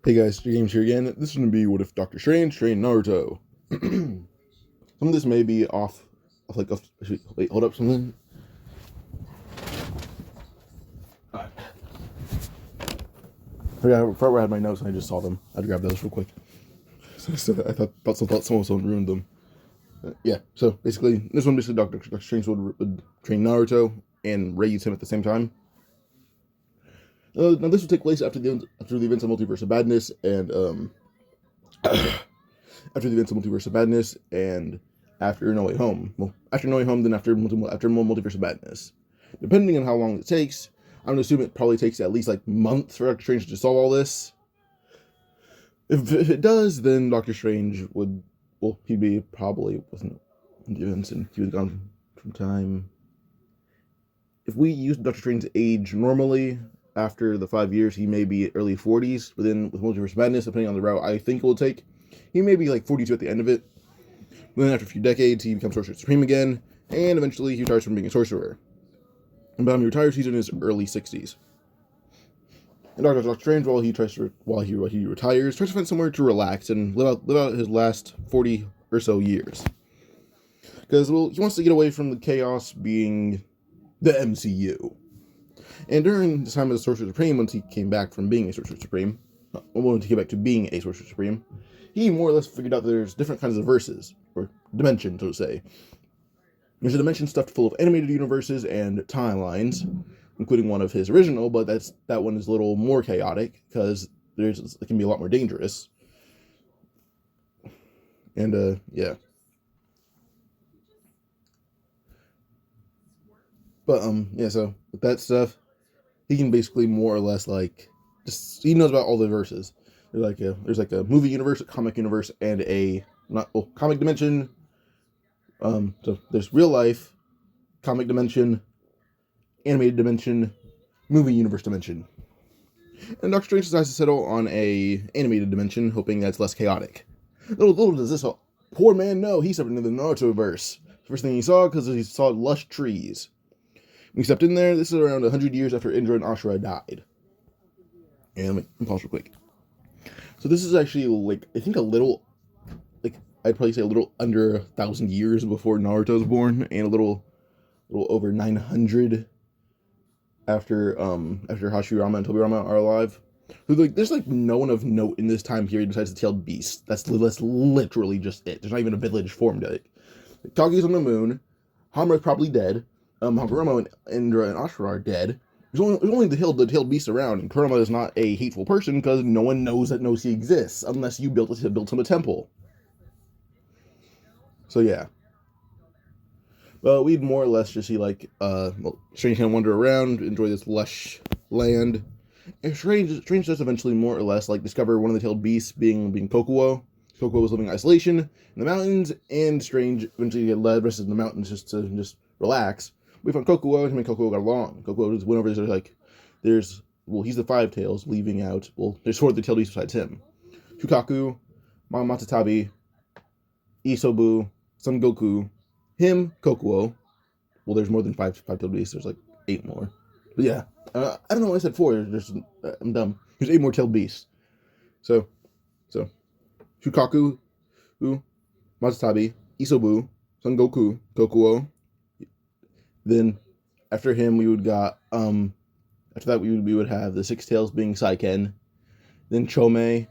Hey guys, James here again. This is going to be What If Doctor Strange trained Naruto. Some of this may be wait, hold up something. Alright. I forgot where I had my notes and I just saw them. I had to grab those real quick. So I thought someone ruined them. Yeah, so basically, this one basically Doctor Strange would train Naruto and raise him at the same time. Now this would take place after the events of Multiverse of Madness and after the events of Multiverse of Madness and after No Way Home. Well, after No Way Home, then after Multiverse of Madness. Depending on how long it takes, I'm going to assume it probably takes at least like months for Doctor Strange to solve all this. If it does, then Doctor Strange would, well, he'd be probably wasn't in the events and he was gone from time. If we use Doctor Strange's age normally, after the 5 years, he may be early 40s with Multiverse of Madness, depending on the route I think it will take. He may be like 42 at the end of it. Then after a few decades, he becomes Sorcerer Supreme again, and eventually he retires from being a sorcerer. And by the time he retires, he's in his early 60s. And Doctor Strange, while he retires, tries to find somewhere to relax and live out his last 40 or so years. Because, well, he wants to get away from the chaos being the MCU. And during the time of the Sorcerer Supreme, once he came back from being a Sorcerer Supreme, once he came back to being a Sorcerer Supreme, he more or less figured out that there's different kinds of verses, or dimensions, so to say. There's a dimension stuffed full of animated universes and timelines, including one of his original, but that one is a little more chaotic, because it can be a lot more dangerous. And, yeah. But, yeah, so, with that stuff, he can basically more or less, he knows about all the verses. There's like a movie universe, a comic universe, and comic dimension. So there's real life, comic dimension, animated dimension, movie universe dimension. And Doctor Strange decides to settle on a animated dimension, hoping that's less chaotic. Little does this poor man know he stepped into the Naruto-verse. First thing he saw, because he saw lush trees. When he stepped in there, this is around 100 years after Indra and Ashura died. And let me pause real quick. So this is actually, I think I'd probably say a little under 1,000 years before Naruto was born, and a little over 900 after Hashirama and Tobirama are alive. So there's no one of note in this time period besides the tailed beast. That's literally just it. There's not even a village formed. Kaguya's on the moon. Hamura's probably dead. Hagoromo and Indra and Ashura are dead. There's only the tailed beast around, and Kurama is not a hateful person because no one knows he exists unless you built him a temple. So yeah. Well, we'd more or less just see Strange can wander around, enjoy this lush land. And Strange does eventually more or less discover one of the tailed beasts being Kokuo. Kokuo was living in isolation in the mountains, and Strange eventually led the rest of the mountains just to relax. We found Kokuo, and him and Kokuo got along. Kokuo just went over there, he's the Five Tails, leaving out, there's four of the tailed beasts besides him. Shukaku, Matatabi, Isobu, Son Goku, him, Kokuo. Well, there's more than five tailed beasts, there's 8 more. But yeah, I don't know why I said 4, I'm dumb. There's 8 more tailed beasts. So, Shukaku, Matatabi, Isobu, Son Goku, Kokuo. Then after him we would have the 6 tails being Saiken, then Chome,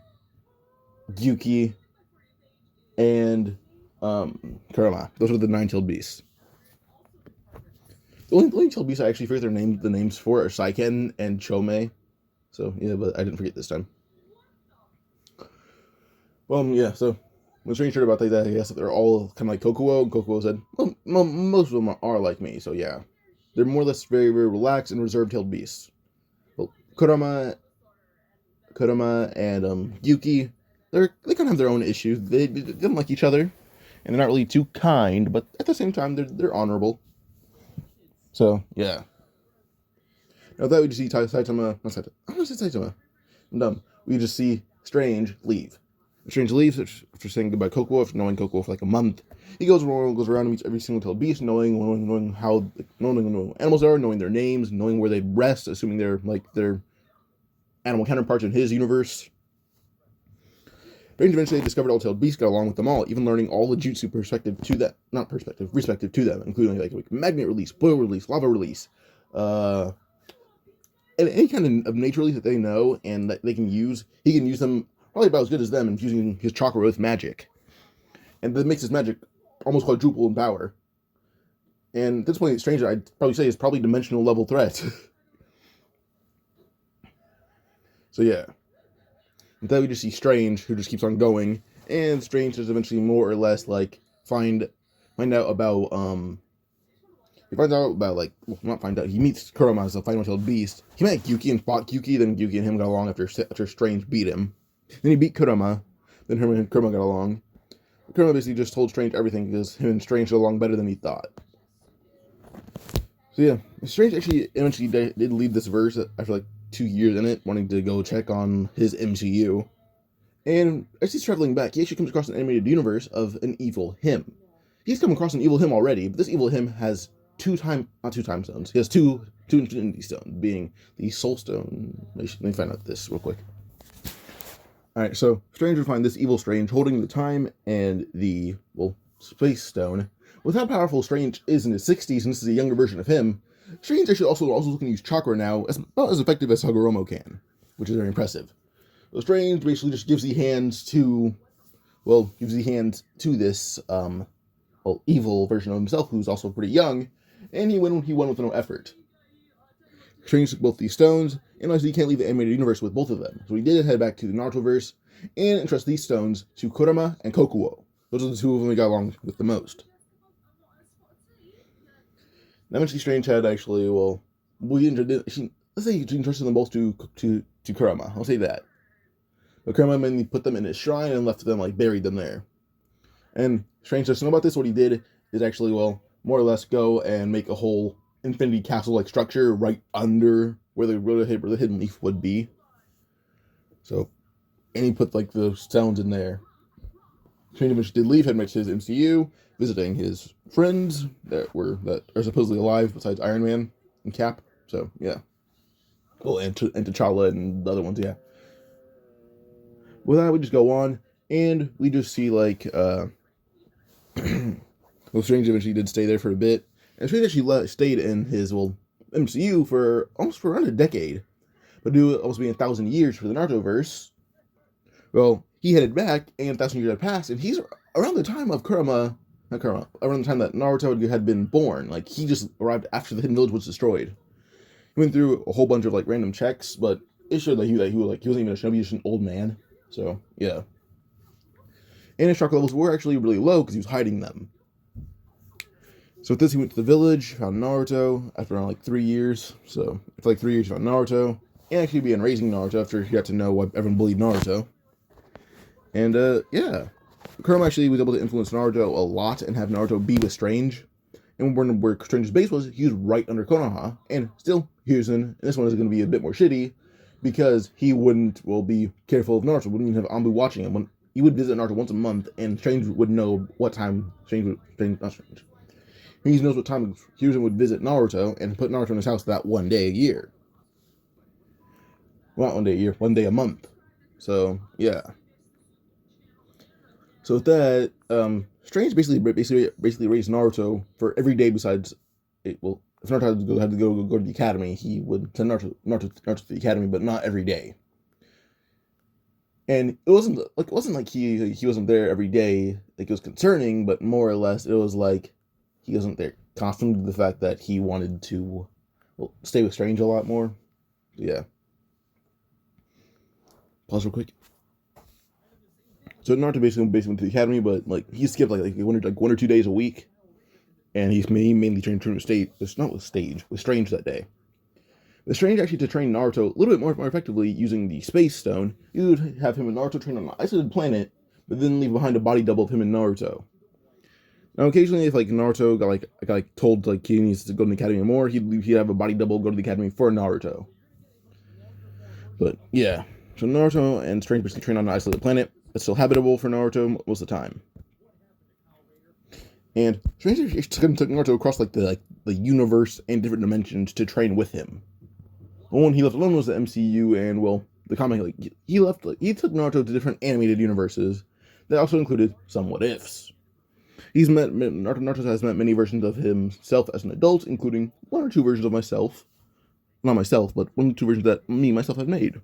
Gyuki, and Kurama. Those are the 9 tailed beasts. The only tailed beasts I actually forget the names for are Saiken and Chome. So yeah, but I didn't forget this time. Well, yeah, so when Strange heard about that, I guess they're all kind of like Kokuo, and Kokuo said, well, most of them are like me, so yeah. They're more or less very, very relaxed and reserved tailed beasts. Well, Kurama and Yuki, they kind of have their own issues. They don't like each other, and they're not really too kind, but at the same time, they're honorable. So, yeah. Now that we just see Saitama, not Saitama, I'm gonna say Saitama. I'm dumb. We just see Strange leave. Strange leaves after saying goodbye to Kokuo, after knowing Kokuo for a month. He goes around and meets every single tailed beast, knowing how animals are, knowing their names, knowing where they rest, assuming they're their animal counterparts in his universe. Strange eventually discovered all-tailed beasts got along with them all, even learning all the jutsu respective to them, including like magnet release, boil release, lava release, and any kind of nature release that they know and that they can use. He can use them probably about as good as them, infusing his chakra with magic, and that makes his magic almost quadruple in power. And at this point, Strange, I'd probably say, is probably dimensional level threat. So yeah. And then we just see Strange, who just keeps on going, and Strange does eventually more or less like find out about he finds out about like, well, not find out, he meets Kurama as a final-tailed beast. He met Gyuki and fought Gyuki, then Gyuki and him got along after Strange beat him. Then he beat Kurama, then him and Kurama got along. Kurama basically just told Strange everything because him and Strange got along better than he thought. So yeah, Strange actually eventually did leave this verse after like 2 years in it, wanting to go check on his MCU. And as he's traveling back, he actually comes across an animated universe of an evil him. He's come across an evil him already, but this evil him has not two time stones. He has two infinity stones, being the soul stone. Let me find out this real quick. Alright, so Strange would find this evil Strange holding the time and the, well, space stone. With how powerful Strange is in his 60s, and this is a younger version of him, Strange actually also looking to use chakra now, about as effective as Hagoromo can, which is very impressive. So Strange basically just gives the hands to this, evil version of himself, who's also pretty young, and he won with no effort. Strange took both these stones, and obviously he can't leave the animated universe with both of them, so he did head back to the Naruto-verse, and entrust these stones to Kurama and Kokuo. Those are the two of them he got along with the most. Now, eventually Strange had actually, let's say he entrusted them both to Kurama. I'll say that. But Kurama mainly put them in his shrine and left them, buried them there. And Strange doesn't know about this. What he did is actually, more or less go and make a whole infinity castle-like structure right under where the hidden leaf would be. So, and he put, the stones in there. Strange eventually did leave, head back to his MCU, visiting his friends that are supposedly alive besides Iron Man and Cap. So, yeah. Well, and T'Challa and the other ones, yeah. With that, we just go on, and we just see, well, Strange eventually did stay there for a bit, and Strange actually stayed in his, MCU for around a decade, but due almost being 1,000 years for the Naruto-verse, well, he headed back, and 1,000 years had passed, and he's around the time of around the time that Naruto had been born. He just arrived after the Hidden Village was destroyed. He went through a whole bunch of, random checks, but it showed that he wasn't even a shinobi, he was just an old man. So, yeah. And his chakra levels were actually really low because he was hiding them. So with this, he went to the village, found Naruto, after around 3 years. So, after 3 years, he found Naruto, and actually began raising Naruto after he got to know what everyone believed Naruto. And, yeah. Kurama actually was able to influence Naruto a lot and have Naruto be with Strange. And where Strange's base was, he was right under Konoha. And still, and this one is going to be a bit more shitty, because he wouldn't, be careful of Naruto, wouldn't even have Anbu watching him. He would visit Naruto once a month, and Strange would know what time He knows what time Hiruzen would visit Naruto, and put Naruto in his house that one day a year. Well, not one day a year, one day a month. So, yeah. So with that, Strange basically raised Naruto for every day besides, if Naruto had to go to the academy, he would send Naruto to the academy, but not every day. And it wasn't like he wasn't there every day. It was concerning, but more or less it was he wasn't there constantly, to the fact that he wanted to stay with Strange a lot more. Yeah. Pause real quick. So Naruto basically went to the academy, but he skipped one or 2 days a week, and he mainly trained with Strange that day. With Strange actually to train Naruto a little bit more effectively using the Space Stone, you would have him and Naruto train on an isolated planet, but then leave behind a body double of him and Naruto. Now, occasionally, if Naruto got told he needs to go to the academy more, he'd have a body double go to the academy for Naruto. But yeah, so Naruto and Strange basically train on an isolated planet. It's still habitable for Naruto most of the time. And Strange took Naruto across the universe and different dimensions to train with him. The one he left alone was the MCU, and the comic, like he took Naruto to different animated universes that also included some what ifs. Naruto has met many versions of himself as an adult, including one or two versions of myself. Not myself, but one or two versions that myself have made.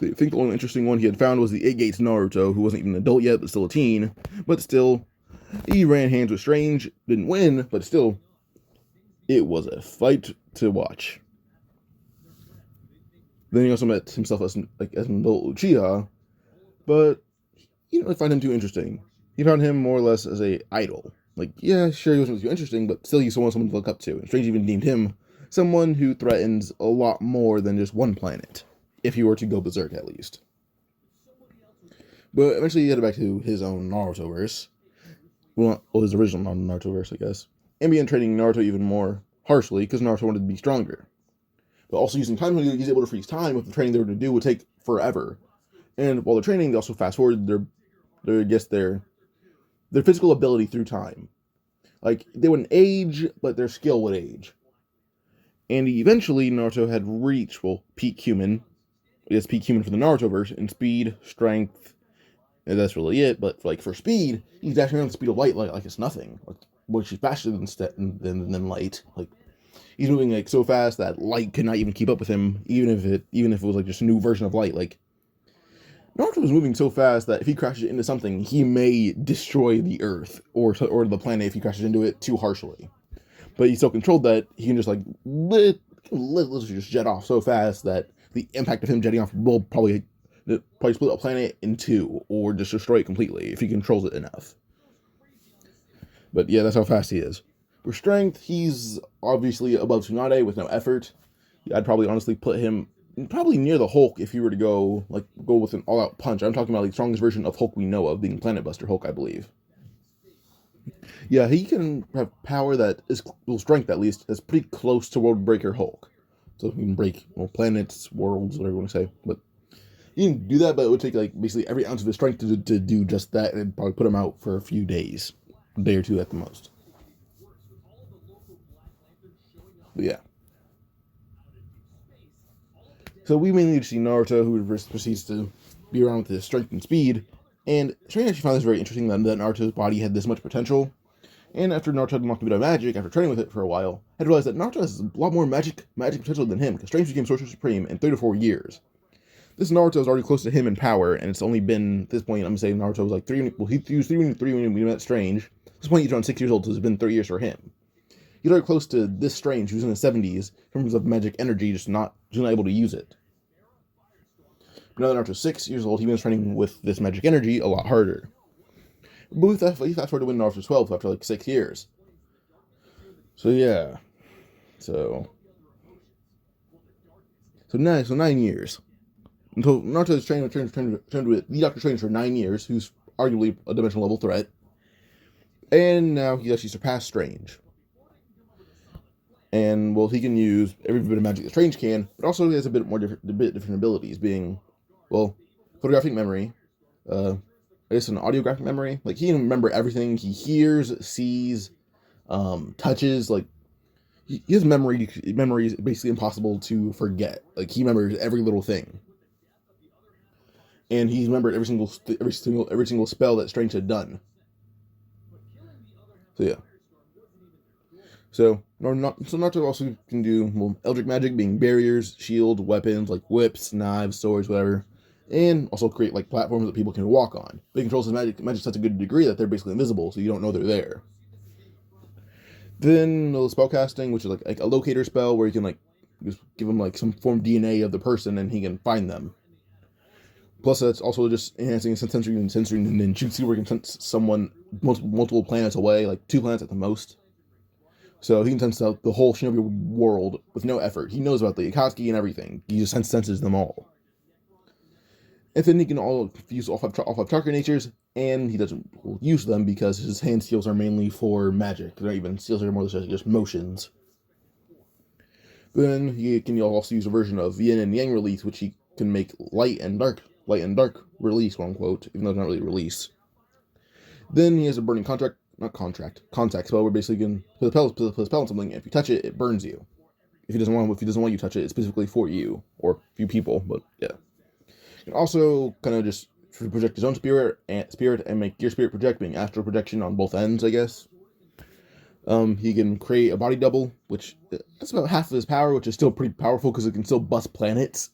I think the only interesting one he had found was the 8 Gates Naruto, who wasn't even an adult yet, but still a teen. But still, he ran hands with Strange, didn't win, but still, it was a fight to watch. Then he also met himself as an adult Uchiha, but he didn't really find him too interesting. He found him more or less as a idol. Like, yeah, sure, he wasn't too interesting, but still he's someone to look up to. And Strange even deemed him someone who threatens a lot more than just one planet, if he were to go berserk at least. But eventually he headed back to his own Naruto-verse. Well, his original Naruto-verse, I guess. And began training Naruto even more harshly, because Naruto wanted to be stronger. But also using time, he's able to freeze time with the training they were to do would take forever. And while they're training, they also fast forward their physical ability through time. Like, they wouldn't age, but their skill would age. And eventually, Naruto had reached, peak human. I guess peak human for the Naruto-verse in speed, strength, and that's really it. But, for speed, he's dashing around the speed of light like it's nothing. Which is faster than light. Like, he's moving, so fast that light could not even keep up with him, even if it was, just a new version of light. Like, Naruto was moving so fast that if he crashes into something, he may destroy the Earth or the planet if he crashes into it too harshly. But he's so controlled that he can just literally just jet off so fast that the impact of him jetting off will probably split a planet in two or just destroy it completely if he controls it enough. But yeah, that's how fast he is. For strength, he's obviously above Tsunade with no effort. I'd probably honestly put him probably near the Hulk if he were to go with an all-out punch. I'm talking about the strongest version of Hulk we know of, being Planet Buster Hulk, I believe. Yeah, he can have power that is, strength at least, that's pretty close to World Breaker Hulk. So he can break planets, worlds, whatever you want to say. But he can do that, but it would take basically every ounce of his strength to do just that, and probably put him out for a few days, a day or two at the most. But yeah. So we mainly see Naruto, who proceeds to be around with his strength and speed, and Strange actually found this very interesting that Naruto's body had this much potential. And after Naruto had unlocked a bit of magic, after training with it for a while, had realized that Naruto has a lot more magic potential than him, because Strange became Sorcerer Supreme in 3 to 4 years. This Naruto is already close to him in power, and it's only been, at this point, I'm saying Naruto was 3, he was 3 when we met Strange. At this point, he's around 6 years old, so it's been 3 years for him. He's already close to this Strange, who's in his 70s, in terms of magic energy, just not able to use it. But now that Naruto's 6 years old, he begins training with this magic energy a lot harder. But he fast forward to when Naruto's 12 after 6 years. So yeah. So 9 years. Until Naruto is trained with the Doctor Strange for 9 years, who's arguably a dimensional level threat. And now he actually surpassed Strange. And he can use every bit of magic that Strange can, but also he has a bit different abilities, being, photographic memory, I guess an audiographic memory. He can remember everything he hears, sees, touches. His memory is basically impossible to forget. He remembers every little thing, and he's remembered every single spell that Strange had done. So yeah. So Naruto also can do eldritch magic, being barriers, shield, weapons like whips, knives, swords, whatever, and also create platforms that people can walk on. But he controls his magic to such a good degree that they're basically invisible, so you don't know they're there. Then spellcasting, which is a locator spell where you can just give him some form of DNA of the person and he can find them. Plus, that's also just enhancing sensory and ninjutsu, where he can sense someone multiple planets away, 2 planets at the most. So he can sense out the whole Shinobi world with no effort. He knows about the Akatsuki and everything. He just senses them all. And then he can all use all 5 chakra natures, and he doesn't use them because his hand skills are mainly for magic. They're not even skills, are more just motions. Then he can also use a version of Yin and Yang release, which he can make light and dark release, quote unquote, even though it's not really release. Then he has a burning contact spell, where basically you can put a spell on something, and if you touch it, it burns you. if he doesn't want you to touch it, it's specifically for you or a few people. But yeah, you can also kind of just project his own spirit and make your spirit project, being astral projection on both ends, I guess. He can create a body double, which that's about half of his power, which is still pretty powerful because it can still bust planets.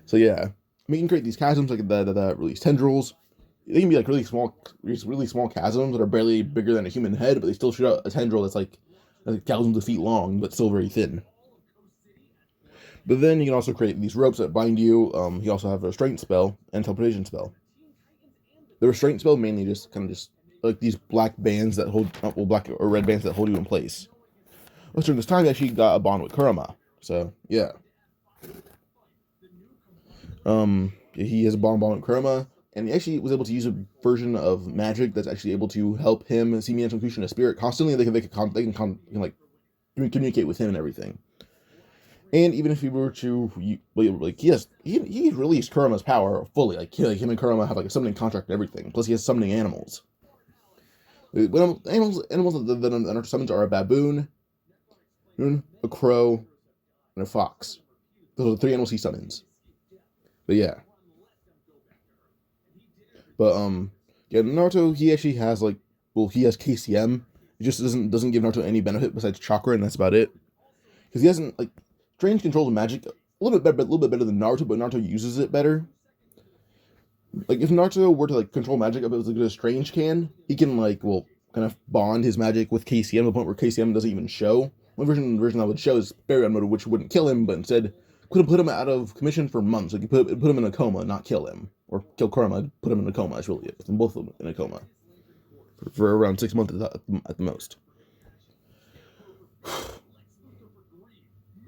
So yeah, I mean, he can create these chasms like that release tendrils. They can be like really small chasms that are barely bigger than a human head, but they still shoot out a tendril that's like thousands of feet long, but still very thin. But then he can also create these ropes that bind you. He also has a restraint spell and teleportation spell. The restraint spell mainly just like these black bands that hold, black or red bands that hold you in place. Well, during this time, he actually got a bond with Kurama. So yeah, he has a bond with Kurama, and he actually was able to use a version of magic that's actually able to help him see me and Fusion a spirit constantly. They can like communicate with him and everything. And even if he were to, like, he released Kurama's power fully. Like him and Kurama have like a summoning contract and everything. Plus, he has summoning animals. Animals that Naruto summons are a baboon, a crow, and a fox. Those are the 3 animals he summons. But yeah. But yeah, Naruto, he actually has he has KCM. It just doesn't give Naruto any benefit besides chakra, and that's about it. Because he hasn't Strange controls magic a little bit better than Naruto, but Naruto uses it better. Like if Naruto were to control magic up as good as Strange can, he can kind of bond his magic with KCM to the point where KCM doesn't even show. One version that would show is Baryon mode, which wouldn't kill him, but instead could put him out of commission for months. Like you put him in a coma, not kill him, or kill Kurama, put him in a coma. That's really it. Put them both in a coma for around 6 months at the most.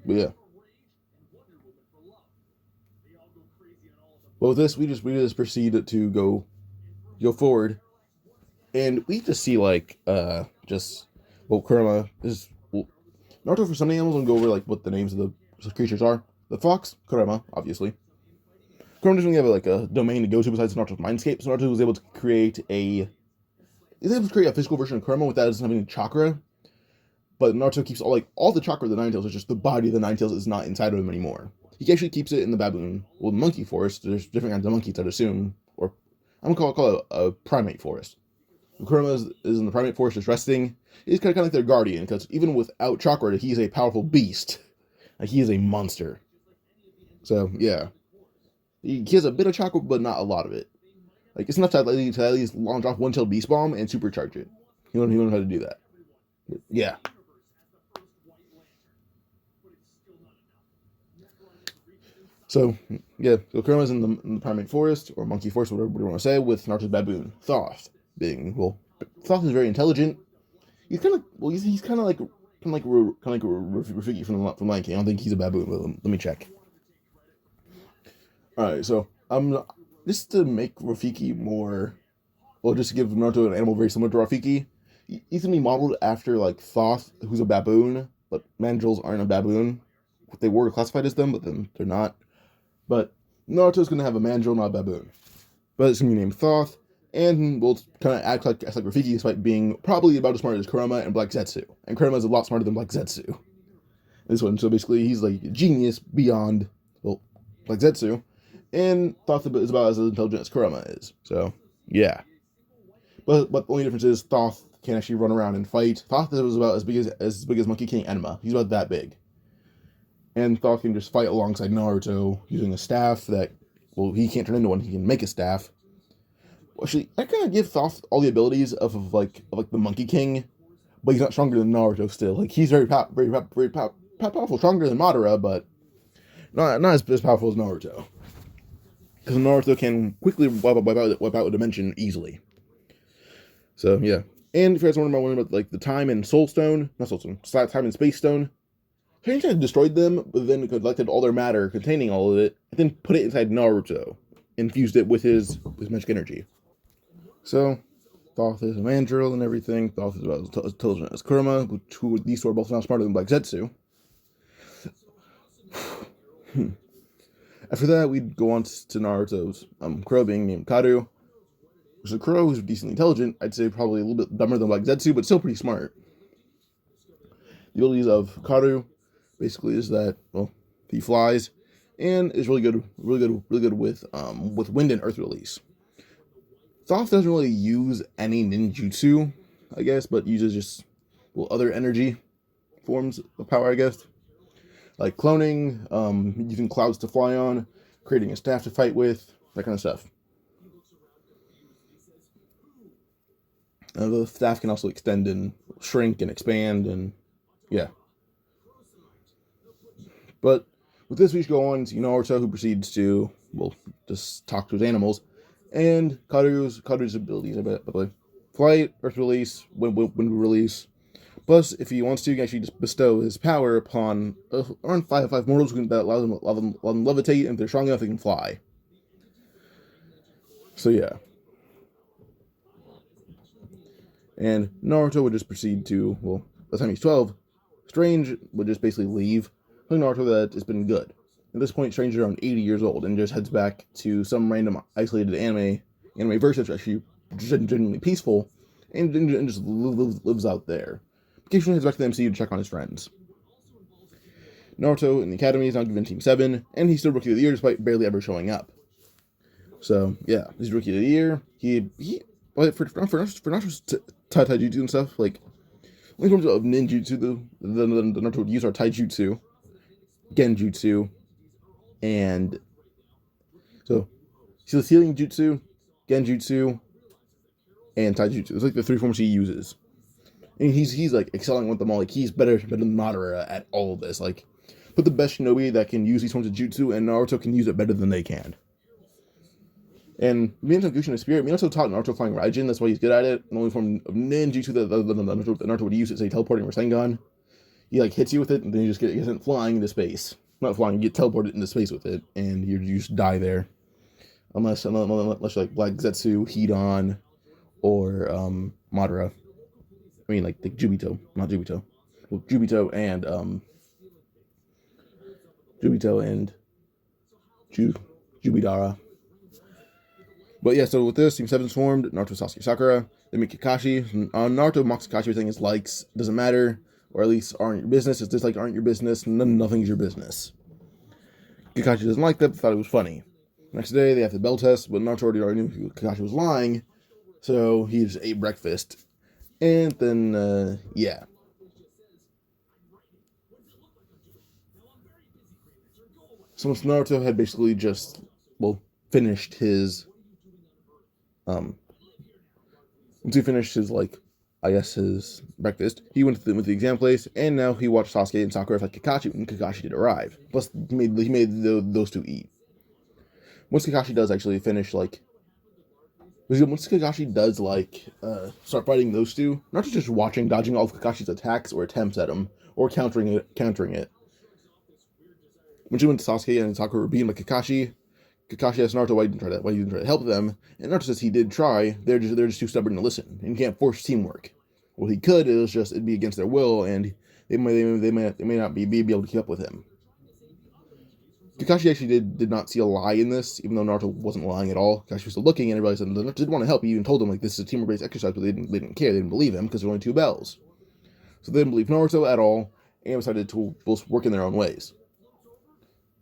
But yeah. Well, with this, we just proceed to go forward, and we just see Kurama is Naruto for some animals and go over what the names of the creatures are. The fox, Kurama, obviously. Kurama doesn't really have a domain to go to besides Naruto's mindscape, so Naruto was able to create a physical version of Kurama without having chakra. But Naruto keeps all the chakra of the Nine-Tails. It's just the body of the Nine-Tails is not inside of him anymore. He actually keeps it in the baboon, the monkey forest. There's different kinds of monkeys, I'd assume, or I'm gonna call it a primate forest. Kurama is in the primate forest, just resting. He's kind of like their guardian, because even without chakra, he's a powerful beast. He is a monster. So yeah, he has a bit of chakra, but not a lot of it. It's enough to at least launch off one-tailed beast bomb and supercharge it. He knows how to do that. But yeah. So Kurama's in the primate forest, or monkey forest, whatever you want to say, with Naruto's baboon, Thoth. Thoth is very intelligent. He's kind of like Rafiki from Lion King. I don't think he's a baboon, but let me check. Alright, so just to make Rafiki just to give Naruto an animal very similar to Rafiki, he's gonna be modeled after Thoth, who's a baboon, but mandrills aren't a baboon. They were classified as them, but then they're not. But Naruto's gonna have a mandrill, not a baboon. But it's gonna be named Thoth, and will kind of act like Rafiki, despite being probably about as smart as Kurama and Black Zetsu. And Kurama is a lot smarter than Black Zetsu. This one, so basically, he's a genius beyond Black Zetsu, and Thoth is about as intelligent as Kurama is. So yeah, but the only difference is Thoth can actually run around and fight. Thoth is about as big as Monkey King Enma. He's about that big. And Thoth can just fight alongside Naruto using a staff that, he can't turn into one. He can make a staff. Actually, I kind of give Thoth all the abilities of the Monkey King, but he's not stronger than Naruto still. He's very powerful, stronger than Madara, but not as powerful as Naruto. Because Naruto can quickly wipe out a dimension easily. So yeah. And if you guys wondering about the time and Soul Stone, not Soul Stone, time and Space Stone, he kind of destroyed them, but then collected all their matter containing all of it, and then put it inside Naruto, infused it with his magic energy. So, Thoth is a mandrill and everything. Thoth is about as intelligent as Kurama, these two are both now smarter than Black Zetsu. After that, we'd go on to Naruto's crow being named Karu. So Crow is decently intelligent. I'd say probably a little bit dumber than Black Zetsu, but still pretty smart. The abilities of Karu basically is that, well, he flies and is really good with wind and earth release. Thoth doesn't really use any ninjutsu, I guess, but uses just, well, other energy forms of power, I guess. Like cloning, using clouds to fly on, creating a staff to fight with, that kind of stuff. The staff can also extend and shrink and expand, and yeah. But with this, we should go on to Naruto, who proceeds to, well, just talk to his animals, and Karu's abilities, by the way. Flight, earth release, wind release. Plus, if he wants to, he can actually just bestow his power upon around five mortals that allow them levitate, and if they're strong enough, they can fly. So yeah. And Naruto would just proceed to, well, by the time he's 12, Strange would just basically leave, telling Naruto that it's been good. At this point, Strange is around 80 years old and just heads back to some random isolated anime verse that's actually genuinely peaceful, and just lives out there. Occasionally heads back to the MCU to check on his friends. Naruto in the academy is now given Team 7, and he's still Rookie of the Year despite barely ever showing up. So, yeah, he's Rookie of the Year. For Naruto's taijutsu and stuff, like, in terms of ninjutsu, the Naruto would use are taijutsu, genjutsu, and so he's healing jutsu, genjutsu, and taijutsu. It's like the three forms he uses. And he's like excelling with them all. Like, he's better than Madara at all of this. Like, put the best shinobi that can use these forms of jutsu, and Naruto can use it better than they can. And Minato Gushin is spirit. Minato taught Naruto flying Raijin. That's why he's good at it. The only form of ninjutsu that Naruto would use is, say, teleporting Rasengan. He like hits you with it, and then you just get sent flying into space. Not flying, you get teleported into space with it, and you just die there. Unless you're like Black Zetsu, Hidan, or Madara. I mean, like Jubito, not Jubito. Well, Jubito and Jubidara. But yeah, so with this, Team 7's formed. Naruto, Sasuke, Sakura. They make Kakashi. Naruto mocks Kakashi for saying his likes doesn't matter, or at least aren't your business. His dislikes aren't your business. Nothing's your business. Kakashi doesn't like that, but thought it was funny. Next day, they have the bell test, but Naruto already knew Kakashi was lying, so he just ate breakfast. And then, yeah. So once Naruto had basically just, well, finished his, once he finished his, like, I guess his breakfast, he went to the exam place, and now he watched Sasuke and Sakura fight Kakashi when Kakashi did arrive. Plus, he made those two eat. Once Kakashi does actually finish, like, once Kakashi does, like, start fighting those two, not just watching, dodging all of Kakashi's attacks or attempts at him, or countering it. When she went to Sasuke and Sakura were beaten by Kakashi asked Naruto why he didn't try to help them, and Naruto says he did try, they're just too stubborn to listen, and you can't force teamwork. What he could, it'd be against their will, and they may not be able to keep up with him. Kakashi actually did not see a lie in this, even though Naruto wasn't lying at all. Kakashi was still looking, and everybody said Naruto did want to help. He even told them, like, this is a teamwork-based exercise, but they didn't care. They didn't believe him, because there were only 2 bells. So they didn't believe Naruto at all, and decided to both work in their own ways.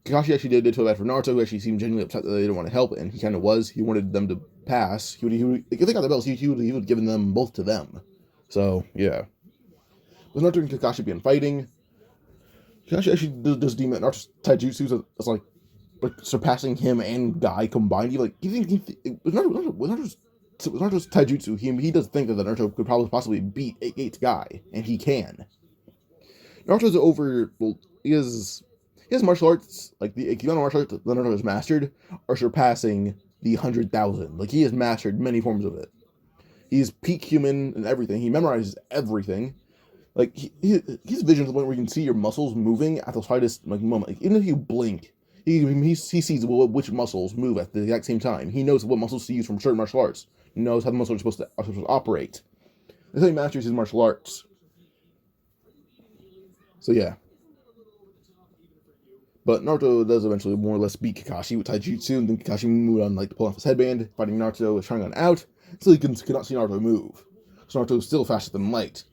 Kakashi actually did feel bad for Naruto, who actually seemed genuinely upset that they didn't want to help, and he kind of was. He wanted them to pass. If they got the bells, he would have given them both to them. So, yeah. With Naruto and Kakashi being fighting, Kakashi actually does deem that Naruto's taijutsu as like surpassing him and Guy combined. With Naruto's taijutsu, he does think that Naruto could probably possibly beat 8 Guy, and he can. Naruto's his martial arts, like the amount of martial arts that Naruto has mastered, are surpassing the 100,000. Like, he has mastered many forms of it. He's peak human and everything. He memorizes everything. Like, his vision to the point where you can see your muscles moving at the slightest moment. Like, even if you blink, he sees which muscles move at the exact same time. He knows what muscles to use from certain martial arts. He knows how the muscles are supposed to operate. That's how he masters his martial arts. So yeah. But Naruto does eventually more or less beat Kakashi with taijutsu, and then Kakashi moved on, like, to pull off his headband, fighting Naruto with Sharingan out, so he could not see Naruto move. So Naruto is still faster than light.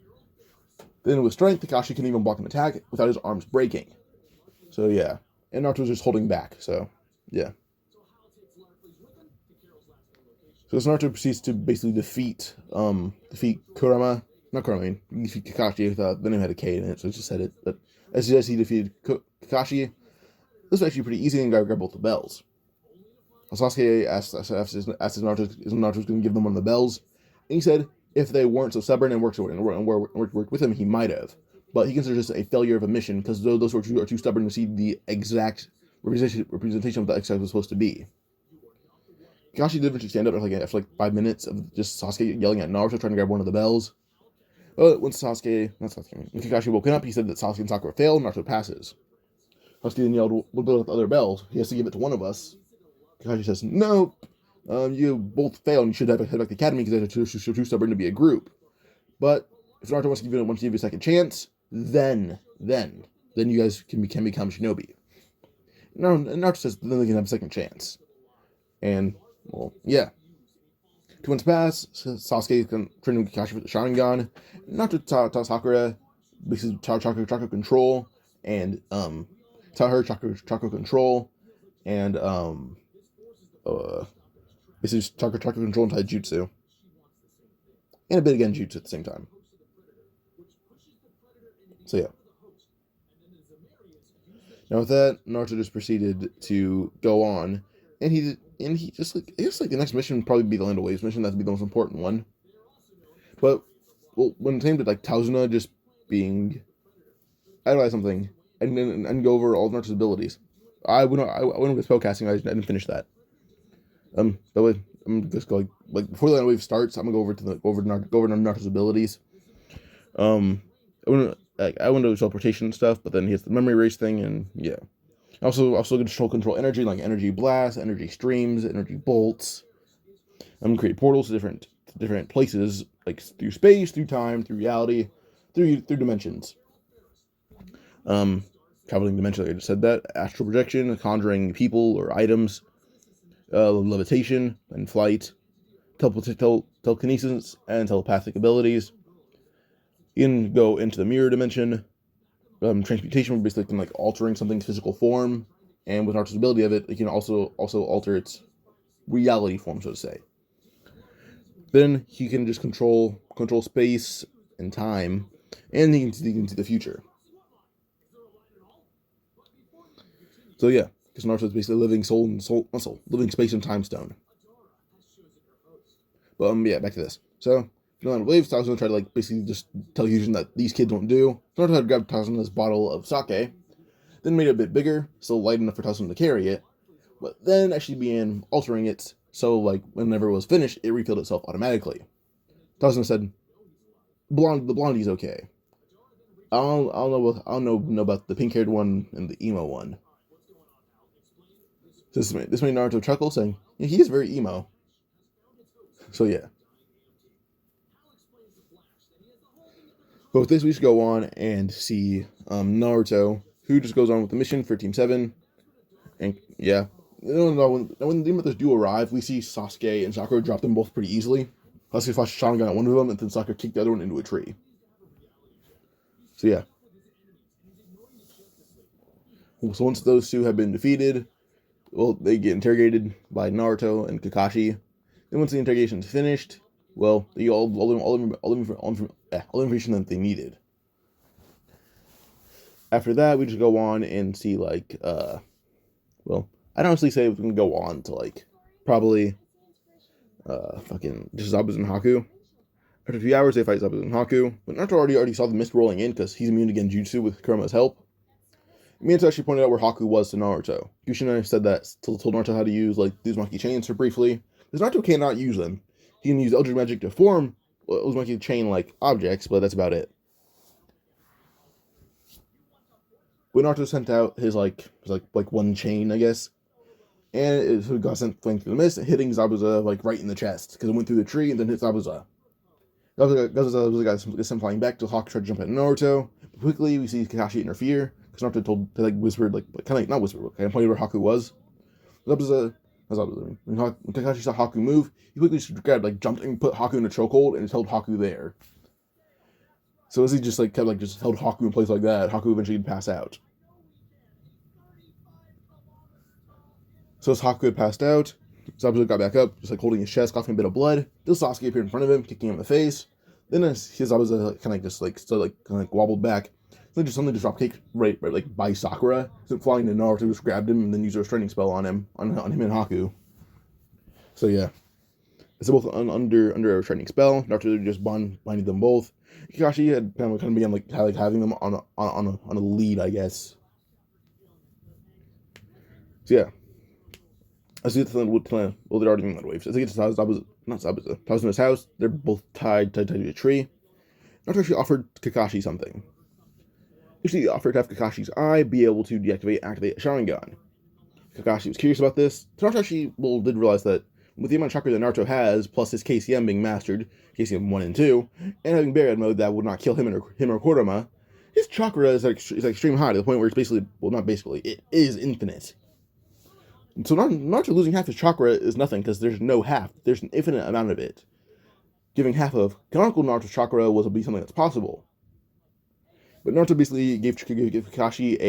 Then with strength, Kakashi couldn't even block an attack without his arms breaking. So yeah, and Naruto was just holding back. So yeah. So Naruto proceeds to basically defeat Kurama, not Kurama, I mean, defeat Kakashi without the name had a K in it, so I just said it. But as he defeated Kakashi, this was actually pretty easy and grabbed both the bells. Sasuke asked Naruto if Naruto was going to give them one of the bells, and he said if they weren't so stubborn and worked with him, he might have. But he considers this a failure of a mission because those who are too stubborn to see the exact representation of the exercise was supposed to be. Kakashi did eventually stand up after 5 minutes of just Sasuke yelling at Naruto trying to grab one of the bells. But when Kakashi woke up, he said that Sasuke and Sakura failed, Naruto passes. Sasuke then yelled, "What about the other bells? He has to give it to one of us." Kakashi says, "Nope. You both failed and you should have head back to the academy because they're too stubborn to be a group. But if Naruto wants to give you a second chance, then you guys can become shinobi." Naruto says then they can have a second chance. And, well, yeah. 2 months pass, Sasuke is training Kakashi with the Sharingan. Naruto taught Sakura basically chakra control and taught her chakra control and basically chakra control and taijutsu. And a bit of genjutsu at the same time. So yeah. Now with that, Naruto just proceeded to go on, and he just I guess the next mission would probably be the Land of Waves mission. That'd be the most important one. But when it came to Tauzuna just being idolize something and go over all of Naruto's abilities, I went with spellcasting. I didn't finish that. That way I'm just going before the Land of Waves starts. I'm gonna go over Naruto's abilities. I went to teleportation and stuff, but then he has the memory erase thing, and yeah. Also control energy, like energy blasts, energy streams, energy bolts. Create portals to different places, like through space, through time, through reality, through dimensions. Traveling dimensions, like I just said that. Astral projection, conjuring people or items, levitation and flight, telekinesis and telepathic abilities. You can go into the mirror dimension. Transmutation, basically altering something's physical form, and with Naruto's ability of it, it can also alter its reality form, so to say. Then he can just control space and time, and he can see the future. So yeah, because Naruto is basically living living space and time stone. But yeah, back to this. So Land of Waves, Tauzuna tried to basically just tell Hyuujin that these kids won't do. So Naruto had grabbed Tauzuna's bottle of sake, then made it a bit bigger, still light enough for Tauzuna to carry it, but then actually began altering it so whenever it was finished, it refilled itself automatically. Tauzuna said, the blondie's okay. I don't know about the pink-haired one and the emo one. So this made Naruto chuckle, saying, yeah, he is very emo. So yeah. But with this, we should go on and see Naruto, who just goes on with the mission for Team 7. And yeah, when the Demothers do arrive, we see Sasuke and Sakura drop them both pretty easily. Sasuke flashed a Sharingan at one of them, and then Sakura kicked the other one into a tree. So yeah. So once those two have been defeated, well, they get interrogated by Naruto and Kakashi. Then once the interrogation is finished, well, they get all the information that they needed. After that, we just go on and see well, I'd honestly say we can go on to probably fucking just Zabuza and Haku. After a few hours, they fight Zabuza and Haku, but Naruto already saw the mist rolling in because he's immune to Genjutsu with Kurama's help. Minato actually pointed out where Haku was to Naruto. Kushina said that told Naruto how to use Uzumaki chains for briefly. Because Naruto cannot use them. He can use Eldritch Magic to form Uzumaki chain objects, but that's about it. When Naruto sent out his one chain, I guess, and it got sent through the mist, hitting Zabuza right in the chest because it went through the tree and then hit Zabuza. Zabuza got sent flying back to Haku tried to jump at Naruto. But quickly, we see Kakashi interfere because Naruto told whispered not whispered, but pointed where Haku was. When Kakashi saw Haku move, he quickly grabbed, jumped and put Haku in a chokehold and held Haku there. So as he just like kept like just held Haku in place like that, Haku eventually would pass out. So as Haku had passed out, Zabuza got back up, just like holding his chest, coughing a bit of blood. Then Sasuke appeared in front of him, kicking him in the face. Then as his Zabuza kind of just like still like kind of like wobbled back, then just suddenly just dropped kick right like by Sakura. So flying to Naruto, just grabbed him and then used a restraining spell on him and Haku. So yeah, it's both under a restraining spell. Naruto just binding them both. Kakashi had kind of began like having them on a lead, I guess. So yeah. As he they're already in that wave. So as he gets to Zabuza's house, they're both tied to a tree. Naruto actually offered Kakashi something. He offered to have Kakashi's eye be able to activate a Sharingan. Kakashi was curious about this. Naruto actually did realize that with the amount of chakra that Naruto has, plus his KCM being mastered, KCM 1 and 2, and having Barrier mode that would not kill him or Kurama, his chakra is extremely high to the point where it's basically, well, not basically, it is infinite. And so Naruto losing half his chakra is nothing because there's no half. There's an infinite amount of it. Giving half of canonical Naruto's chakra will be something that's possible. But Naruto basically gave Kakashi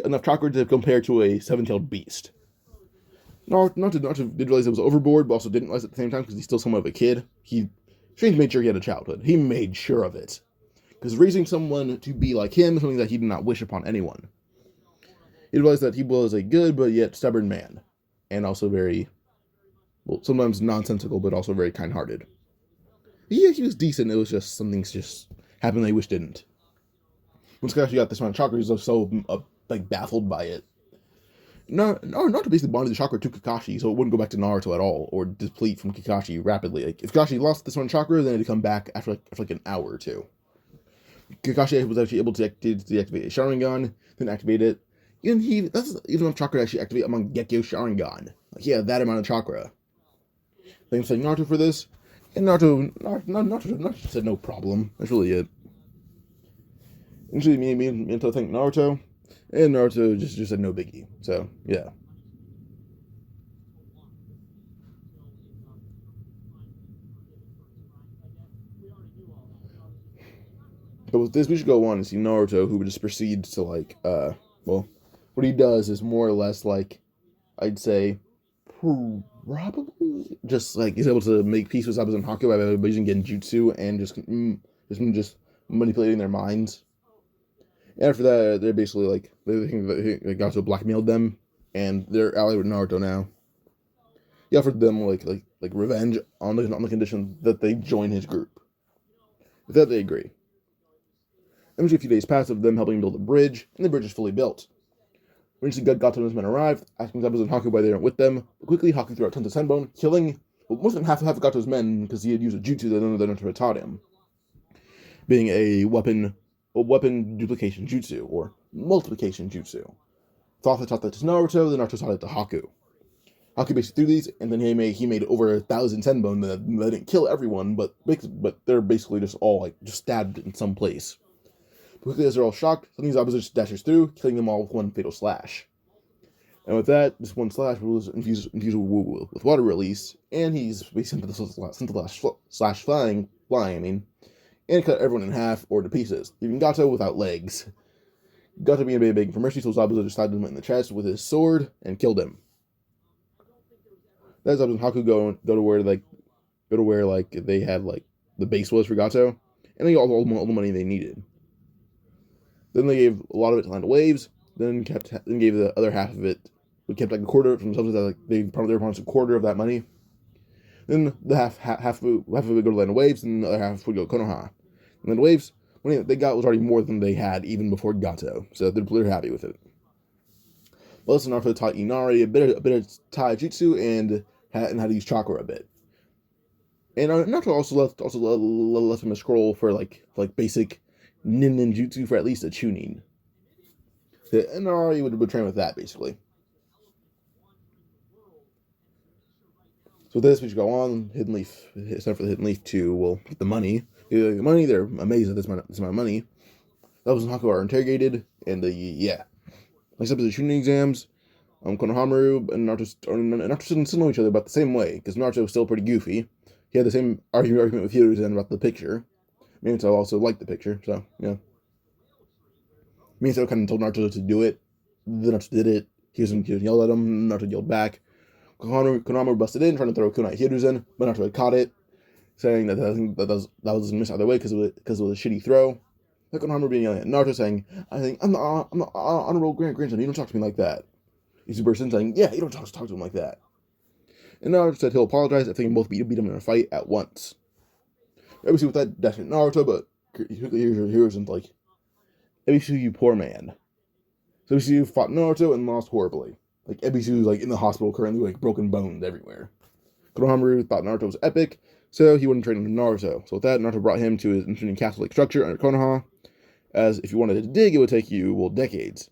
enough chakra to compare to a seven-tailed beast. Naruto did realize it was overboard, but also didn't realize at the same time because he's still somewhat of a kid. Strange made sure he had a childhood. He made sure of it. Because raising someone to be like him is something that he did not wish upon anyone. He realized that he was a good but yet stubborn man. And also very, sometimes nonsensical, but also very kind-hearted. Yeah, he was decent. It was just some things just happened that he wished didn't. Once Kakashi got this amount of chakra, he was so baffled by it. Naruto basically bonded the chakra to Kakashi, so it wouldn't go back to Naruto at all, or deplete from Kakashi rapidly. Like, if Kakashi lost this one chakra, then it'd come back after an hour or two. Kakashi was actually able to deactivate a Sharingan, then activate it. That's even enough chakra to actually activate a Mangekyo Sharingan. Like, yeah, that amount of chakra. Thanks to Naruto for this, and Naruto said no problem. That's really it. Usually, me until I thank Naruto. And Naruto just said no biggie. So, yeah. But with this, we should go on and see Naruto, who just proceeds to, what he does is more or less, I'd say, probably just, he's able to make peace with Zabuza and Haku by using Genjutsu and just manipulating their minds. And after that, they're basically they think that Gato blackmailed them, and they're allied with Naruto now. He offered them revenge on the condition that they join his group. With that, they agree. Eventually, a few days pass of them helping build a bridge, and the bridge is fully built. When Gato and his men arrive, asking Zabuza and Haku why they aren't with them, but quickly Haku threw out tons of Senbon, killing more than half of Gato's men because he had used a jutsu that none of them had taught him, being a weapon duplication jutsu, or multiplication jutsu. Thought that to Naruto, then Naruto taught it to Haku. Haku basically threw these, and then he made over 1,000 Senbon that didn't kill everyone, but they're basically just all just stabbed in some place. Quickly, as they're all shocked, suddenly Zabuza just dashes through, killing them all with one fatal slash. And with that, this one slash was infused with water release, and he's basically sent the last slash flying, and cut everyone in half or to pieces, leaving Gato without legs. Gato being begging for mercy, so Zabuza just stabbed him in the chest with his sword and killed him. Then Zabuza and Haku go to where they had the base was for Gato, and they got all the money they needed. Then they gave a lot of it to Land of Waves, then gave the other half of it. We kept a quarter from themselves that they promised a quarter of that money. Then the half of it would go to Land of Waves, and the other half would go to Konoha. And Land of Waves, money that they got was already more than they had even before Gato, so they're happy with it. But listen, Naruto taught Inari a bit of Taijutsu and how to use chakra a bit. And Naruto also left him a scroll for basic ninjutsu for at least a Chunin. And Inari would train with that basically. So with this, we should go on. Hidden Leaf. It's time for the Hidden Leaf to get the money. The money, they're amazed at this amount of money. Zabuza and Haku are interrogated, and Next up is the Chunin exams. Konohamaru and Naruto still know each other about the same way, because Naruto was still pretty goofy. He had the same argument with Hiruzen about the picture. Minato also liked the picture, so yeah. Minato kind of told Naruto to do it. Then Naruto did it. He was yelled at him. Naruto yelled back. Konohamaru busted in, trying to throw a kunai Hiruzen, but Naruto had caught it, saying that was a miss either way because it was a shitty throw. Like Konohamaru being yelling at Naruto, saying, I'm the honorable grandson. You don't talk to me like that." Izuku burst in, saying, "Yeah, you don't talk to him like that." And Naruto said he'll apologize if they can both beat him in a fight at once. Obviously, with that, that's Naruto, but Hiruzen's like, Ebisu, you poor man. So Ebisu fought Naruto and lost horribly. Like, Ebisu's like in the hospital currently, like broken bones everywhere. Konohamaru thought Naruto was epic, so he wouldn't train with Naruto. So with that, Naruto brought him to his Infinity Castle-like structure under Konoha, as if you wanted to dig, it would take you, well, decades.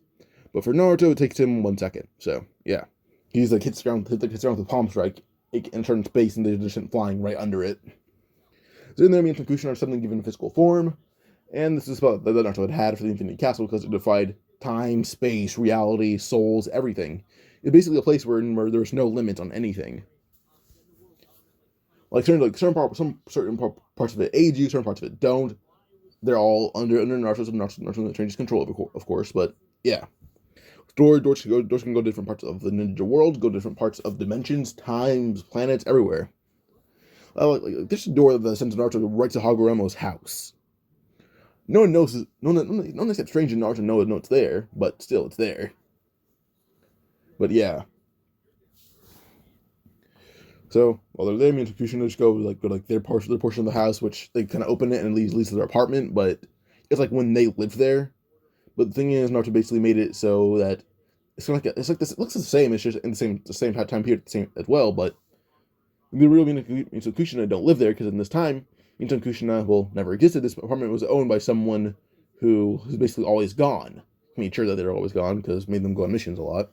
But for Naruto, it takes him 1 second. So, yeah. He's like hits around with a palm strike, and turns space, and they're just flying right under it. So in there, me and Tokushina are suddenly given a physical form, and this is about that Naruto had for the Infinity Castle because it defied time, space, reality, souls, everything. It's basically a place where there's no limit on anything. Like certain parts of it aid you, certain parts of it don't. They're all under Naruto's changes control, of course. But yeah, doors can go different parts of the ninja world, go different parts of dimensions, times, planets, everywhere. There's a door that sends Naruto right to Hagoromo's house. No one knows. No one except Strange and Naruto know it's there, but still, it's there. But yeah. So while they're there, me and Tokushina just go their portion of the house, which they kind of open it and leads to their apartment. But it's like when they lived there. But the thing is, Naruto basically made it so that it's like this. It looks the same. It's just in the same time period, the same as well. But the real me and Tokushina don't live there because in this time, me and Tokushina never existed. This apartment was owned by someone who's basically always gone. I mean, sure that they're always gone because made them go on missions a lot.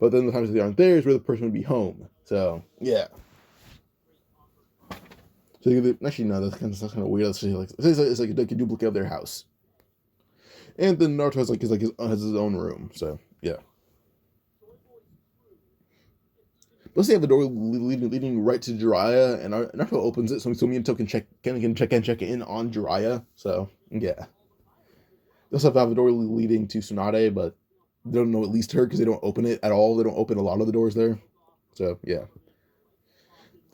But then the times they aren't there is where the person would be home. So, yeah. So actually, no, that's kind of weird. It's like a duplicate of their house. And then Naruto has his own room. So, yeah. Let's say have the door leading right to Jiraiya, and Naruto opens it, so me and To can check in on Jiraiya. So, yeah. They also have a door leading to Tsunade, but they don't know it leads to her because they don't open it at all. They don't open a lot of the doors there. So, yeah.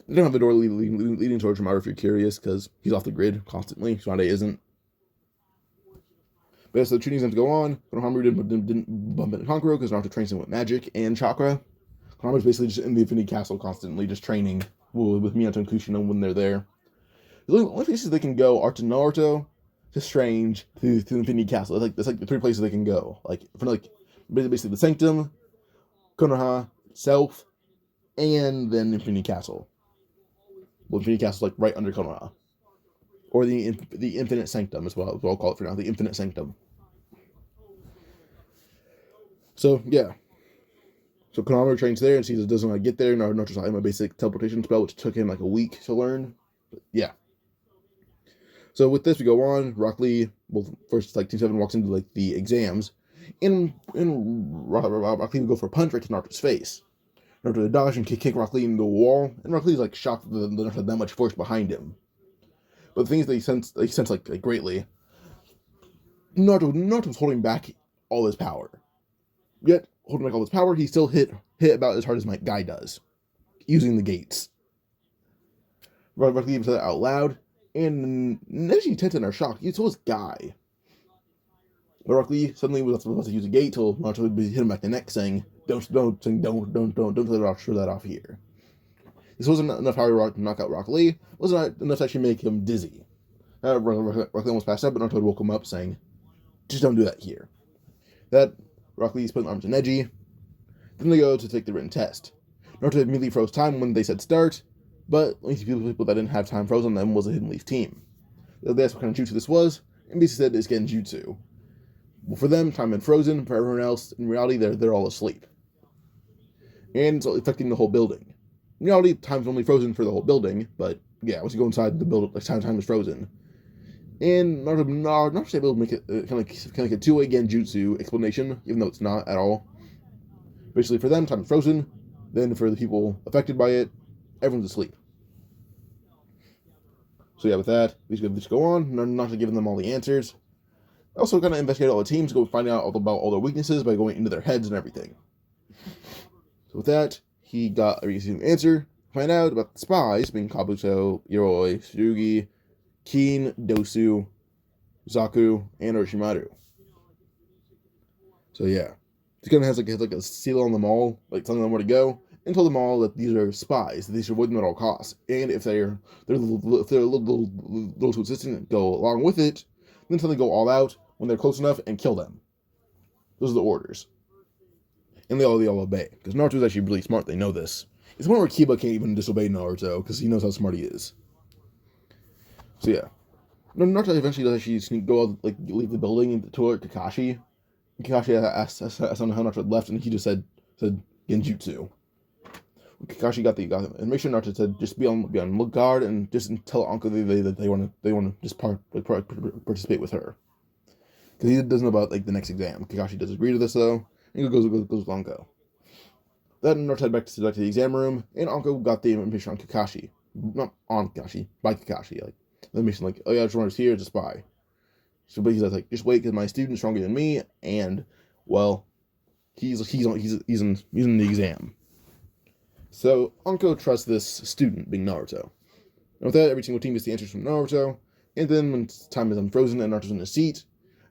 They don't have a door leading towards Orochimaru if you're curious, because he's off the grid constantly. Tsunade isn't. But yeah, so the trainings have to go on. Konohamaru didn't bump into Kankuro because Naruto trains him with magic and chakra. Konohamaru's basically just in the Infinity Castle constantly, just training with Minato and Kushina when they're there. The only places they can go are to Naruto, to Strange, to the Infinity Castle. It's like the 3 places they can go. Basically the Sanctum, Konoha itself, and then Infinity Castle. Well, Infinity Castle's right under Konoha. Or the Infinite Sanctum is what I'll call it for now. The Infinite Sanctum. So, yeah. So Konohamaru trains there and sees it doesn't get there. Naruto taught him a basic teleportation spell, which took him a week to learn. But, yeah. So with this, we go on. Rock Lee, first Team 7 walks into the exams. And Rock Lee would go for a punch right to Naruto's face. Naruto would dodge and kick Rock Lee into the wall. And Rock Lee's shocked that Naruto had that much force behind him. But the thing is that he sense greatly. Naruto was holding back all his power. Yet, holding back all his power, he still hit about as hard as my guy does. Using the gates. Rock Lee said that out loud. And Neji and Tenten are shocked. So was Guy. But Rock Lee suddenly was about to use a gate till Naruto would hit him back the neck, saying, Don't throw that off here. This wasn't enough power to knock out Rock Lee. It wasn't enough to actually make him dizzy. Rock Lee almost passed out, but Naruto woke him up, saying, Just don't do that here. That Rock Lee's putting arms to Neji. Then they go to take the written test. Naruto immediately froze time when they said start, but only people that didn't have time froze on them was a Hidden Leaf team. They asked what kind of jutsu this was, and basically said it's Genjutsu. Well, for them, time had frozen. For everyone else, in reality, they're all asleep. And it's affecting the whole building. In reality, time's only frozen for the whole building, but yeah, once you go inside the building, time is frozen. And Naruto's able to make it kind of like a two-way Genjutsu explanation, even though it's not at all. Basically, for them, time is frozen. Then for the people affected by it, everyone's asleep. So yeah, with that, we just go on, not giving them all the answers. Also, kind of investigate all the teams, go find out all about all their weaknesses by going into their heads and everything. So with that, he got a recent answer. Find out about the spies, being Kabuto, Yoroi, Tsurugi, Kin, Dosu, Zaku, and Orochimaru. So yeah, he kind of has like a seal on them all, like telling them where to go, and told them all that these are spies, that they should avoid them at all costs. And if they're a little too insistent, go along with it, then until they go all out when they're close enough and kill them. Those are the orders. And they all obey. Because Naruto's actually really smart, they know this. It's one where Kiba can't even disobey Naruto, because he knows how smart he is. So yeah. Naruto eventually does actually go out, like, leave the building to alert Kakashi. And Kakashi asked on how Naruto left, and he just said Genjutsu. Kakashi got the information. Naruto said just be on guard and just tell Anko that they want to just participate with her. Because he doesn't know about like the next exam. Kakashi does agree to this though, and goes with Anko. Then Naruto head back to the exam room, and Anko got the information on Kakashi, not on Kakashi, by Kakashi. Like the information, like, oh yeah, Orochimaru's here as a spy. So, but he's like, just wait, because my student's stronger than me, and well, he's in the exam. So Anko trusts this student, being Naruto. And with that, every single team gets the answers from Naruto, and then when time is unfrozen and Naruto's in his seat,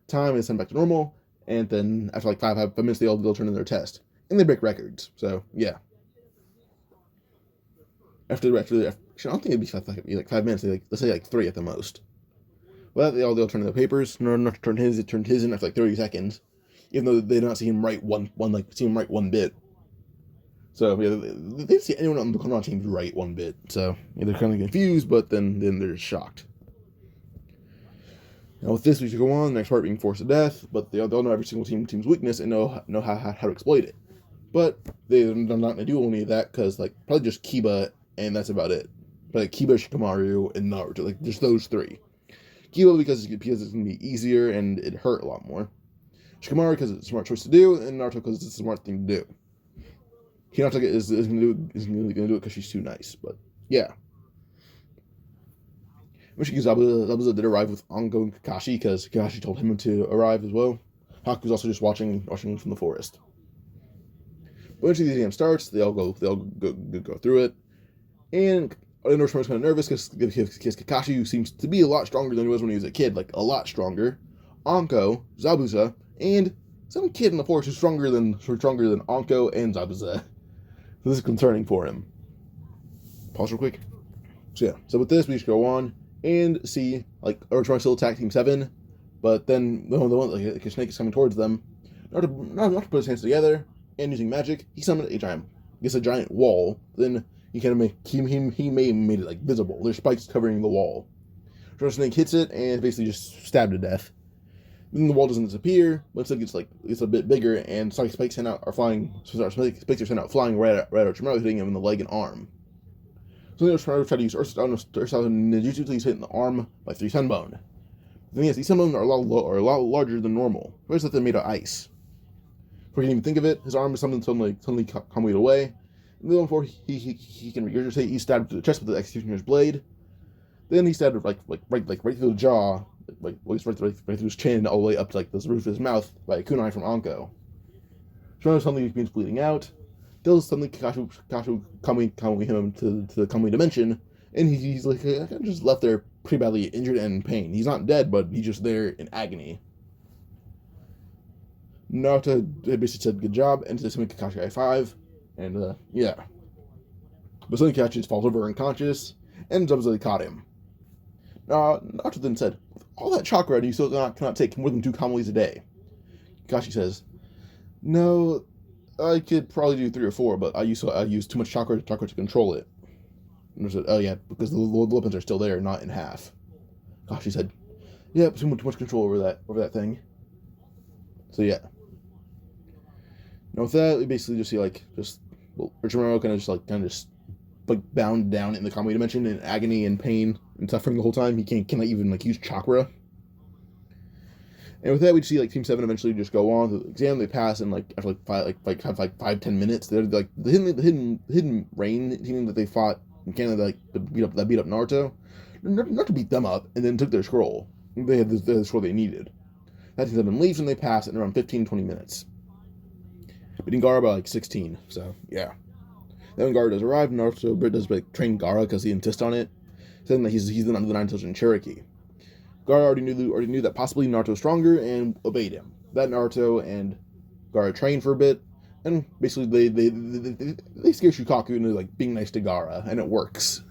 time is sent back to normal, and then after like 5 minutes, they'll turn in their test. And they break records, so yeah. After I don't think it'd be like 5 minutes, let's say like 3 at the most. Well, they'll turn in their papers. Naruto turned his in after like 30 seconds, even though they did not see him write one bit. So yeah, they didn't see anyone on the Konoha team write one bit. So yeah, they're kind of confused, but then they're shocked. Now with this, we should go on. The next part being forced to death, but they'll know every single team's weakness and know how to exploit it. But they're not going to do any of that because like probably just Kiba and that's about it. But like Kiba, Shikamaru, and Naruto, like just those 3. Kiba because it's going to be easier and it hurt a lot more. Shikamaru because it's a smart choice to do, and Naruto because it's a smart thing to do. Hinata is going to do it because she's too nice, but yeah. Michiki Zabuza did arrive with Anko and Kakashi because Kakashi told him to arrive as well. Haku's also just watching from the forest. But eventually the exam starts, they all go through it, and Orochimaru's kind of nervous because Kakashi, who seems to be a lot stronger than he was when he was a kid, like a lot stronger, Anko, Zabuza, and some kid in the forest who's stronger than Anko and Zabuza. So this is concerning for him. Pause real quick. So yeah, so with this we just go on and see like Orochimaru still attack Team 7, but then the one like a snake is coming towards them. Naruto put his hands together and using magic, he summoned a giant wall. Then he kind of made it like visible. There's spikes covering the wall. So the snake hits it and basically just stabbed to death. Then the wall doesn't disappear, but it gets a bit bigger, and spikes are sent out flying right at Orochimaru, hitting him in the leg and arm. So then Orochimaru tried to use Earth Style Ninjutsu until he's hit in the arm by 3 Sunbone. The thing is, these Sunbone are a lot larger than normal. First, that they're made of ice. Before you can even think of it, his arm is suddenly convoluted away. And then before he can regurgitate, he's stabbed to the chest with the executioner's blade. Then he stabbed right through the jaw. Right through his chin, all the way up to like the roof of his mouth by a kunai from Anko. Shinobu suddenly begins bleeding out. Tells suddenly Kakashi coming him to the Kamui dimension, and he's like just left there pretty badly injured and in pain. He's not dead, but he's just there in agony. Naruto basically said good job, and says Kakashi high 5, and yeah. But suddenly Kakashi just falls over unconscious, and Zabuza caught him. Naruto then said, with all that chakra, you still cannot take more than 2 Kamuis a day. Kakashi says, no, I could probably do 3 or 4, but I use too much chakra to control it. And I said, oh yeah, because the weapons are still there, not in half. Kakashi said, yeah, too much control over that thing. So yeah. Now with that, we basically just see Orochimaru kind of just bound down in the Kamui dimension in agony and pain and suffering the whole time. He cannot even use chakra. And with that, we see Team 7 eventually just go on to the exam. They pass in after 5-10 minutes. They're the hidden rain team that they fought in Canada that beat up Naruto. not to beat them up, and then took their scroll. They had the scroll they needed. That takes them leaves, and they pass in around 15-20 minutes. Beating Gaara by like 16, so yeah. Then when Gaara does arrive, Naruto does like train Gaara because he insists on it, saying that he's the Nine Intelligent Cherokee. Gaara already knew that possibly Naruto was stronger and obeyed him. That Naruto and Gaara trained for a bit, and basically they scare Shukaku into like being nice to Gaara, and it works.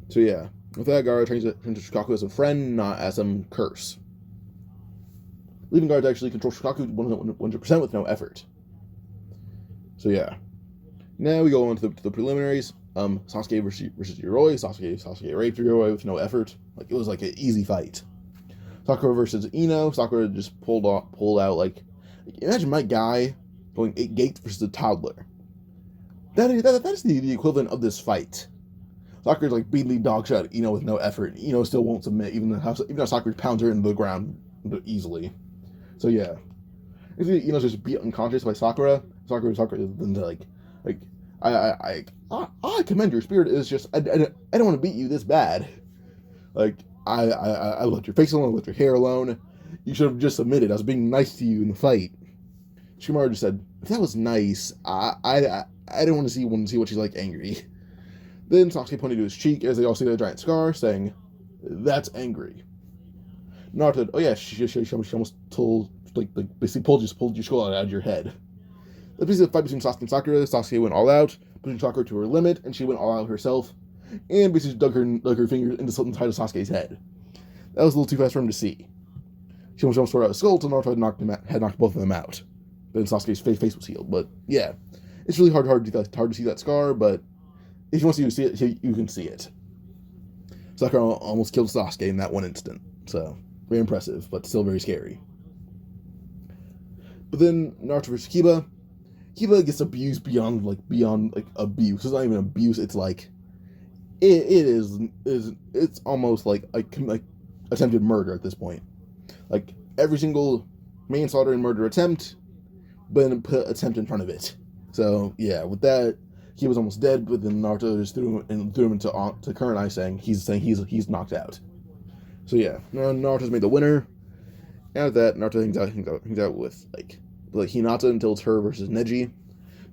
So yeah, with that, Gaara trains Shukaku as a friend, not as some curse, leaving Gaara to actually control Shukaku 100% with no effort. So yeah, now we go on to the preliminaries. Sasuke versus Yoroi. Sasuke raped Yoroi with no effort. Like, it was like an easy fight. Sakura versus Ino. Sakura just pulled out like imagine my guy going 8 gates versus a toddler. That is the equivalent of this fight. Sakura's like beating the dog shot Ino with no effort. Ino still won't submit, even though Sakura pounds her into the ground easily. So yeah, Ino's just beat unconscious by Sakura. Sakura then like I commend your spirit. It's just I don't want to beat you this bad. Like I left your face alone, left your hair alone. You should have just submitted. I was being nice to you in the fight. Shikamaru just said, if that was nice, I didn't want to see what she's like angry. Then Sasuke pointed to his cheek as they all see the giant scar, saying, that's angry. Naruto said, oh yeah, she almost basically pulled your skull out of your head. The piece of the fight between Sasuke and Sakura. Sasuke went all out, pushing Sakura to her limit, and she went all out herself, and basically dug her fingers into something tied to Sasuke's head. That was a little too fast for him to see. She almost tore out his skull until Naruto had knocked both of them out. Then Sasuke's face was healed. But yeah, it's really hard to see that scar, but if you want to see it, you can see it. Sakura almost killed Sasuke in that one instant, so very impressive, but still very scary. But then Naruto versus Kiba. Kiba gets abused beyond abuse. It's not even abuse. It's like it's almost like attempted murder at this point. Like every single manslaughter and murder attempt, but then put attempt in front of it. So yeah, with that, he was almost dead. But then Naruto just threw him into current eye, saying he's knocked out. So yeah, Naruto's made the winner. And with that, Naruto hangs out with Hinata until it's her versus Neji.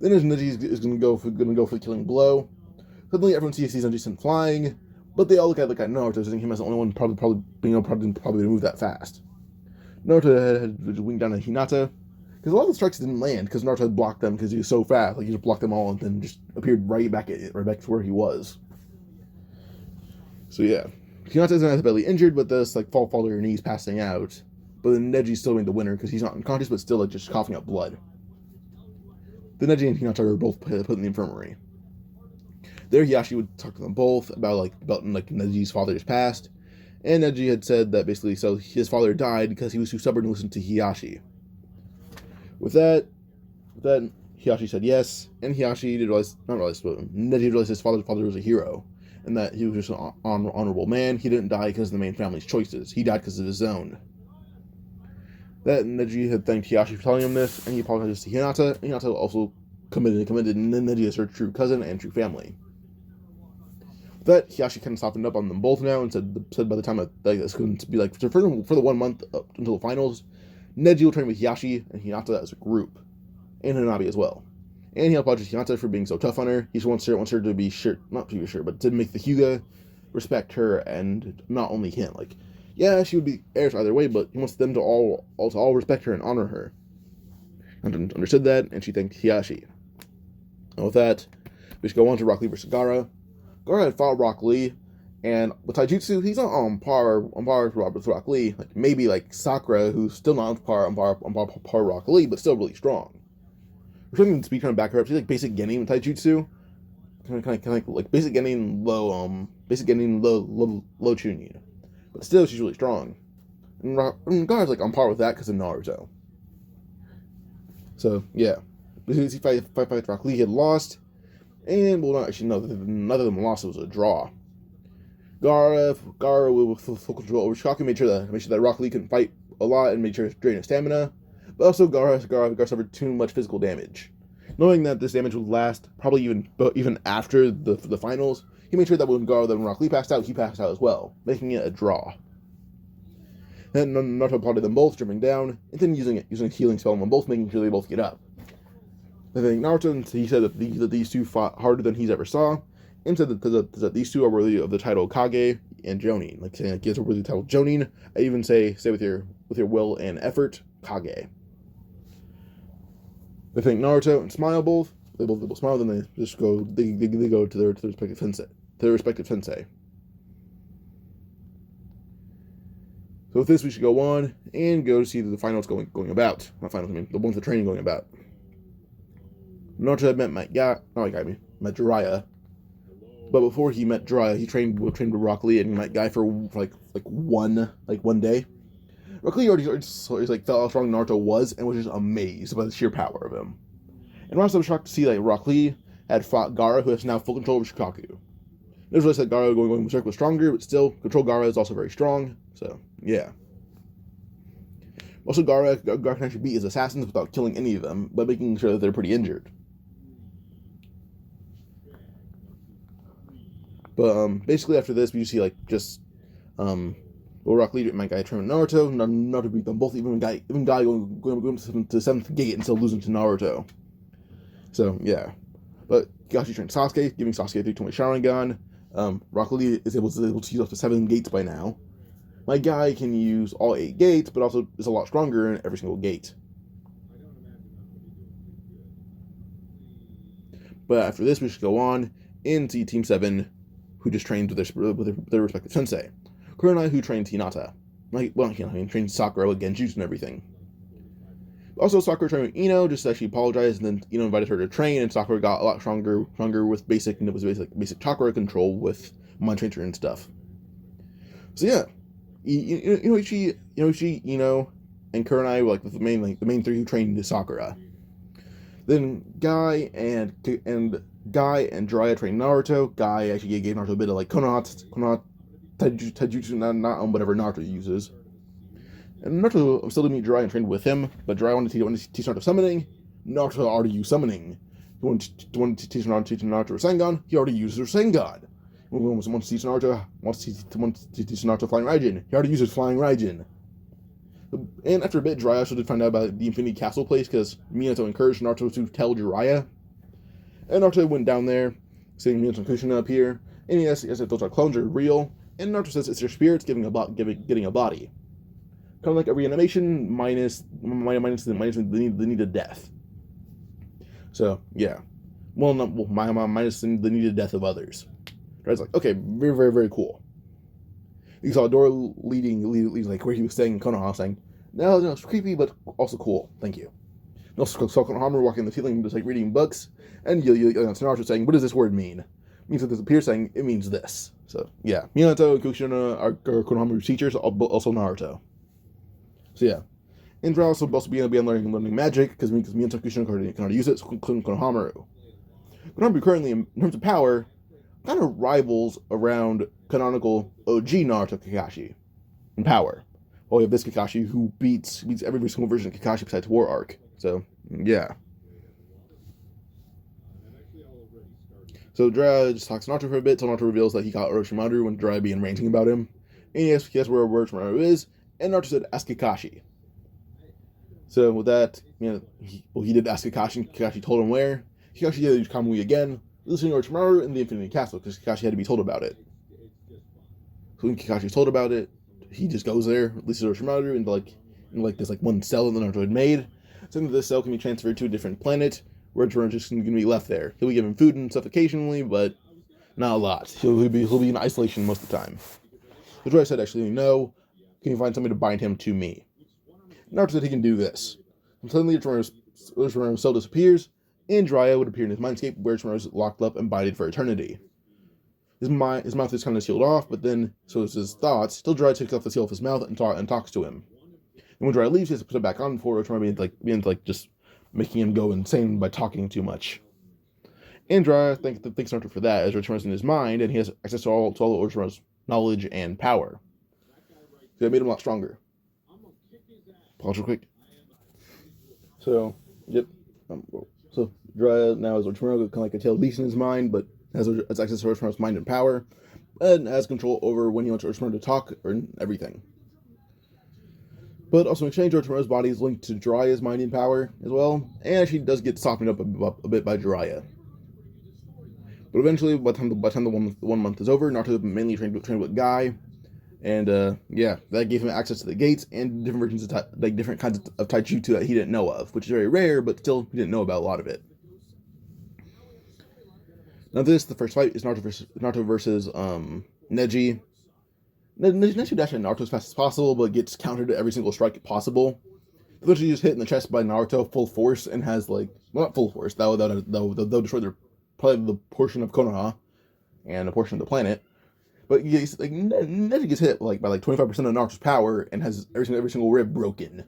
Then as Neji is gonna go for the killing blow. Suddenly everyone sees Neji sent flying, but they all look at Naruto, saying him as the only one probably to move that fast. Naruto had winged down at Hinata, because a lot of the strikes didn't land because Naruto had blocked them because he was so fast. Like, he just blocked them all and then just appeared right back to where he was. So yeah, Hinata's not badly injured, but this fall to her knees, passing out. But then Neji still made the winner because he's not unconscious, but still just coughing up blood. Then Neji and Hinata were both put in the infirmary. There, Hiyashi would talk to them both about Neji's father just passed, and Neji had said that basically, so his father died because he was too stubborn to listen to Hiyashi. With that, Hiyashi said yes, and Neji realized his father was a hero, and that he was just an honorable man. He didn't die because of the main family's choices. He died because of his own. That Neji had thanked Hiyashi for telling him this, and he apologized to Hinata, and Hinata also committed Neji as her true cousin and true family. With that, Hiyashi kind of softened up on them both now, and said by the time it's going to be for the 1 month up until the finals, Neji will train with Hiyashi and Hinata as a group, and Hanabi as well. And he apologized to Hinata for being so tough on her. He just wants her to be sure, not to be sure, but to make the Hyuga respect her, and not only him. Yeah, she would be heirs either way, but he wants them to all respect her and honor her. And understood that, and she thanked Hiyashi. And with that, we should go on to Rock Lee versus Gaara. Gaara had fought Rock Lee, and with Taijutsu, he's not on par with Rock Lee. Maybe Sakura, who's still not on par with Rock Lee, but still really strong. We're trying to speed kind of back her up. She's basic Genin with Taijutsu, kind of basic Genin low Chunin. But still, she's really strong. And Gaara's on par with that because of Naruto. So, yeah. He fight with Rock Lee, he had lost. And, well, not actually, no, none of them lost. It was a draw. Gaara with full control over Shikaku made sure that Rock Lee couldn't fight a lot and made sure to drain his stamina. But also, Gaara suffered too much physical damage. Knowing that this damage would last probably even after the finals, he made sure that when Rock Lee passed out, he passed out as well, making it a draw. Then Naruto applauded them both, jumping down, and then using a healing spell on them both, making sure they both get up. I think Naruto, he said that these two fought harder than he's ever saw, and said that these two are worthy of the title Kage and Jonin. Like saying, like, yes, are worthy of the title Jonin. I even say with your will and effort, Kage. They thank Naruto and smile both. They both smile. Then they just go. They go to their respective sensei. So with this, we should go on and go to see the finals going about. Not finals, I mean the ones the training going about. Naruto had met Jiraiya. But before he met Jiraiya, he trained with Rock Lee and met Guy for like one day. Rock Lee already felt how strong Naruto was and was just amazed by the sheer power of him. And Naruto was shocked to see that Rock Lee had fought Gaara, who has now full control over Shikaku. It was that Gaara going Berserk was stronger, but still, control Gaara is also very strong. So, yeah. Also, Gaara can actually beat his assassins without killing any of them, but making sure that they're pretty injured. But basically after this, we see Rock Lee and my Guy train Naruto beat them both, even Guy going to the 7th gate and still losing to Naruto. So yeah, but Kakashi trained Sasuke, giving Sasuke 320 Sharingan. Rock Lee is able to use up to 7 gates by now. My Guy can use all 8 gates, but also is a lot stronger in every single gate. But after this, we should go on and see Team 7, who just trained with their respective sensei. Kurenai, who trained Hinata. Trained Sakura with Genjutsu and everything. Also, Sakura trained with Ino, just as she apologized, and then Ino invited her to train, and Sakura got a lot stronger with basic chakra control with mind transfer and stuff. So yeah, Inoichi, Ino, and Kurenai were the main 3 who trained Sakura. Then Guy and Jiraiya trained Naruto. Guy actually gave Naruto a bit of Konoha Taijutsu, not on whatever Naruto uses. And Naruto still did meet Jiraiya and trained with him, but Jiraiya wanted to teach Naruto summoning. Naruto already used summoning. He wanted to teach Naruto Rasengan. He already used Rasengan. Wants to teach Naruto Flying Raijin. He already uses Flying Raijin. And after a bit, Jiraiya also did find out about the Infinity Castle place because Minato encouraged Naruto to tell Jiraiya. And Naruto went down there, seeing Minato and Kushina up here, and he asked if those clones are real. And Naruto says it's their spirits getting a body. Kind of like a reanimation minus the need of death. So, yeah. Minus the needed death of others. Jiraiya's like, okay, very, very, very cool. You saw a door leading where he was staying in Konoha, saying, no, it's creepy, but also cool. Thank you. And also saw Konohama walking the ceiling, just reading books, and Naruto saying, what does this word mean? It means that this appears saying, it means this. So, yeah. Minato and Kushina are Konohama's teachers, also Naruto. So, yeah. And Jiraiya also began learning magic, because Minato and Kushina can already use it, so Konohamaru. Konohamaru currently, in terms of power, kind of rivals around canonical OG Naruto Kakashi in power. Well, we have this Kakashi who beats every single version of Kakashi besides War Arc. So, yeah. So Jiraiya just talks to Naruto for a bit till Naruto reveals that he caught Orochimaru when Jiraiya began ranting about him. And he asks where Orochimaru is, and Naruto said, ask Kakashi. So with that, he did ask Kakashi, and Kakashi told him where. Kakashi did use Kamui again, listening to Orochimaru in the Infinity Castle, because Kakashi had to be told about it. So when Kakashi's told about it, he just goes there, listens to Orochimaru in this one cell that Naruto had made. Saying that this cell can be transferred to a different planet, where Orochimaru's just going to be left there. He'll be given food and stuff occasionally, but not a lot. He'll be in isolation most of the time. So Jiraiya said, actually, no. Can you find somebody to bind him to me? Naruto said he can do this. And suddenly Orochimaru's cell disappears, and Jiraiya would appear in his mindscape where Orochimaru is locked up and binded for eternity. His mouth is kind of sealed off, but then, so is his thoughts, till Jiraiya takes off the seal of his mouth and talks to him. And when Jiraiya leaves, he has to put it back on before Orochimaru begins just making him go insane by talking too much. And Jiraiya thanks Naruto for that, as Orochimaru's in his mind, and he has access to all of Orochimaru's knowledge and power. So that made him a lot stronger. Pause real quick. So, yep. So Jiraiya now has Orochimaru, kind of like a tailed beast in his mind, but has access to Orochimaru's mind and power, and has control over when he wants Orochimaru to talk or everything. But also in exchange, Orochimaru's body is linked to Jiraiya's mind and power as well, and she does get softened up a bit by Jiraiya. But eventually, by the time the 1 month is over, Naruto mainly trained with Guy, and yeah, that gave him access to the gates and different versions of different kinds of taijutsu that he didn't know of, which is very rare, but still he didn't know about a lot of it. Now the first fight is Naruto versus Neji. Neji dashes at Naruto as fast as possible, but gets countered at every single strike possible. Eventually, just hit in the chest by Naruto full force and has well, not full force. They'll destroy probably the portion of Konoha and a portion of the planet. But Neji gets hit by 25% of Naruto's power and has every single rib broken.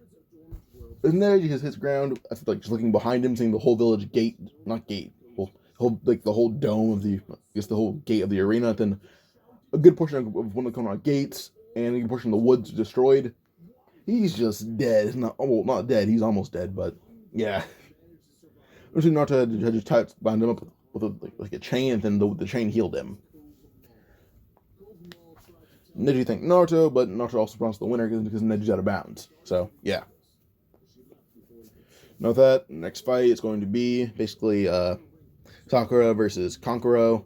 And Neji hits ground after just looking behind him, seeing the whole village the whole dome of the whole gate of the arena. Then a good portion of one of the Konoha gates and a good portion of the woods destroyed. He's just dead. Not dead. He's almost dead, but yeah. Eventually, Naruto had to bind him up with a chain, and then the chain healed him. Neji thanked Naruto, but Naruto also promised the winner because Neji's out of bounds. So yeah. Now with that, next fight is going to be basically Sakura versus Kankuro,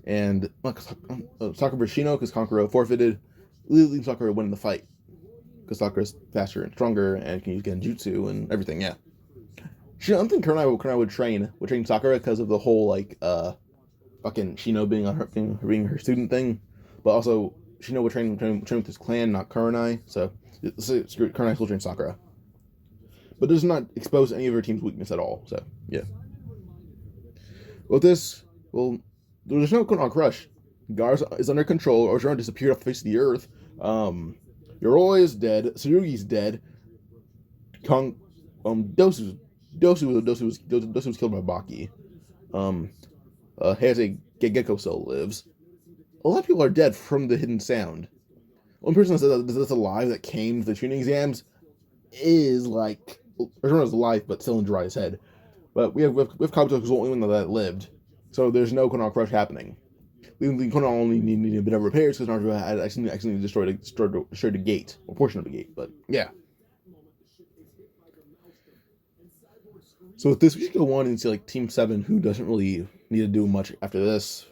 and Sakura versus Shino because Kankuro forfeited, leaving Sakura winning the fight because Sakura's faster and stronger and can use Genjutsu and everything. Yeah, I don't think Kurenai would train Sakura because of the whole fucking Shino being her student thing, but also Shino would train with his clan, not Kurenai. So Kurenai will train Sakura, but does not expose any of her team's weakness at all. So yeah. With this, there's no Konoha Crush. Gar is under control. Orochimaru disappeared off the face of the earth. Yoroi is dead. Tsurugi's dead. Dosu was killed by Baki. Heisei Gecko still lives. A lot of people are dead from the hidden sound. One person that's alive that came to the tuning exams is Orochimaru's alive, but still in Jiraiya's head. But we have Kabuto who's the only one that lived, so there's no Konoha Crush happening. The Konoha only need a bit of repairs because Naruto had accidentally destroyed a gate, or portion of the gate. But yeah. So with this, we should go on and see Team 7, who doesn't really need to do much after this.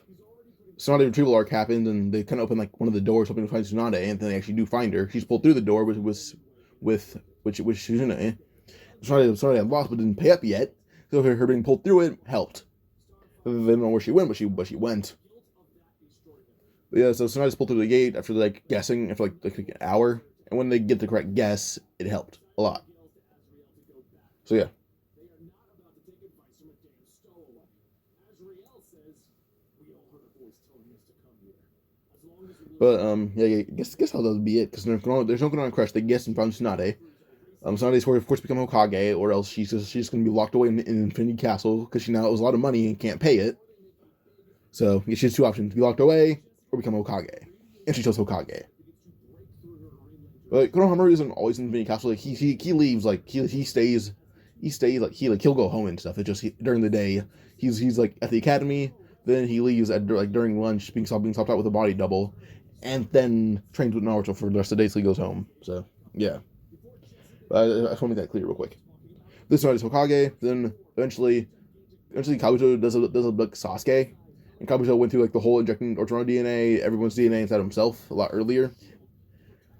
Tsunade retrieval arc happened, and they kind of open one of the doors, hoping to find Tsunade, and then they actually do find her. She's pulled through the door, with Tsunade. Tsunade had lost, but didn't pay up yet. So her being pulled through it helped. They didn't know where she went, but she went. But yeah, so Tsunade's pulled through the gate after guessing after an hour, and when they get the correct guess, it helped a lot. So yeah. But yeah, guess how that would be it because there's no Konoha Crush. They guess and found Tsunade. Tsunade's of course become Hokage, or else she's just gonna be locked away in Infinity Castle because she now owes a lot of money and can't pay it. So she has two options: be locked away or become Hokage, and she chose Hokage. But Konohamaru isn't always in Infinity Castle. He leaves. He stays. He'll go home and stuff. It just during the day he's at the academy. Then he leaves during lunch, being swapped out with a body double, and then trains with Naruto for the rest of the day till he goes home. So yeah. I just want to make that clear real quick. This night is Hokage. Then eventually Kabuto does abduct Sasuke, and Kabuto went through the whole injecting Orochimaru DNA, everyone's DNA inside himself a lot earlier.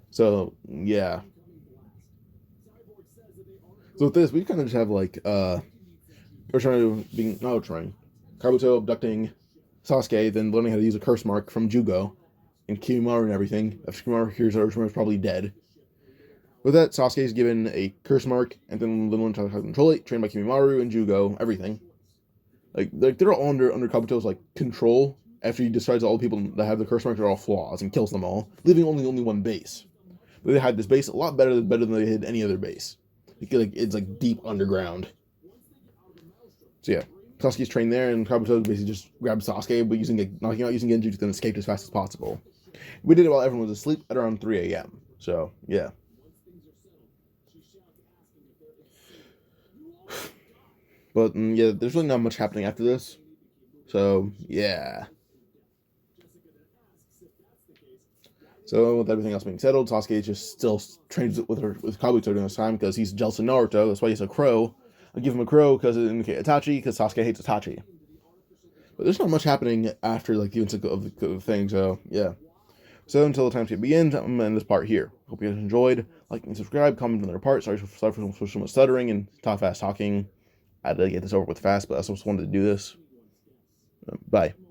So yeah. So with this, we kind of just have Orochimaru being not Orochimaru, Kabuto abducting Sasuke, then learning how to use a curse mark from Jugo, and Kimaru and everything. After Kimaru hears Orochimaru is probably dead. With that, Sasuke is given a curse mark, and then learns how to control it, trained by Kimaru and Jugo, everything. They're all under Kabuto's control after he decides all the people that have the curse mark are all flaws and kills them all, leaving only one base. But they had this base a lot better than they had any other base. It's deep underground. So yeah, Sasuke's trained there, and Kabuto basically just grabbed Sasuke, but knocking out using Genjutsu and escaped as fast as possible. We did it while everyone was asleep at around 3 a.m. So yeah. But yeah, there's really not much happening after this. So yeah. So with everything else being settled, Sasuke just still trains with Kabuto during this time because he's jealous of Naruto. That's why he's a crow. I give him a crow because it indicates Itachi, because Sasuke hates Itachi. But there's not much happening after like the events of the thing. So yeah. So until the time skip begins, I'm gonna end this part here. Hope you guys enjoyed. Like and subscribe. Comment on their part. Sorry for so much stuttering and fast talking. I had to get this over with fast, but I just wanted to do this. Bye.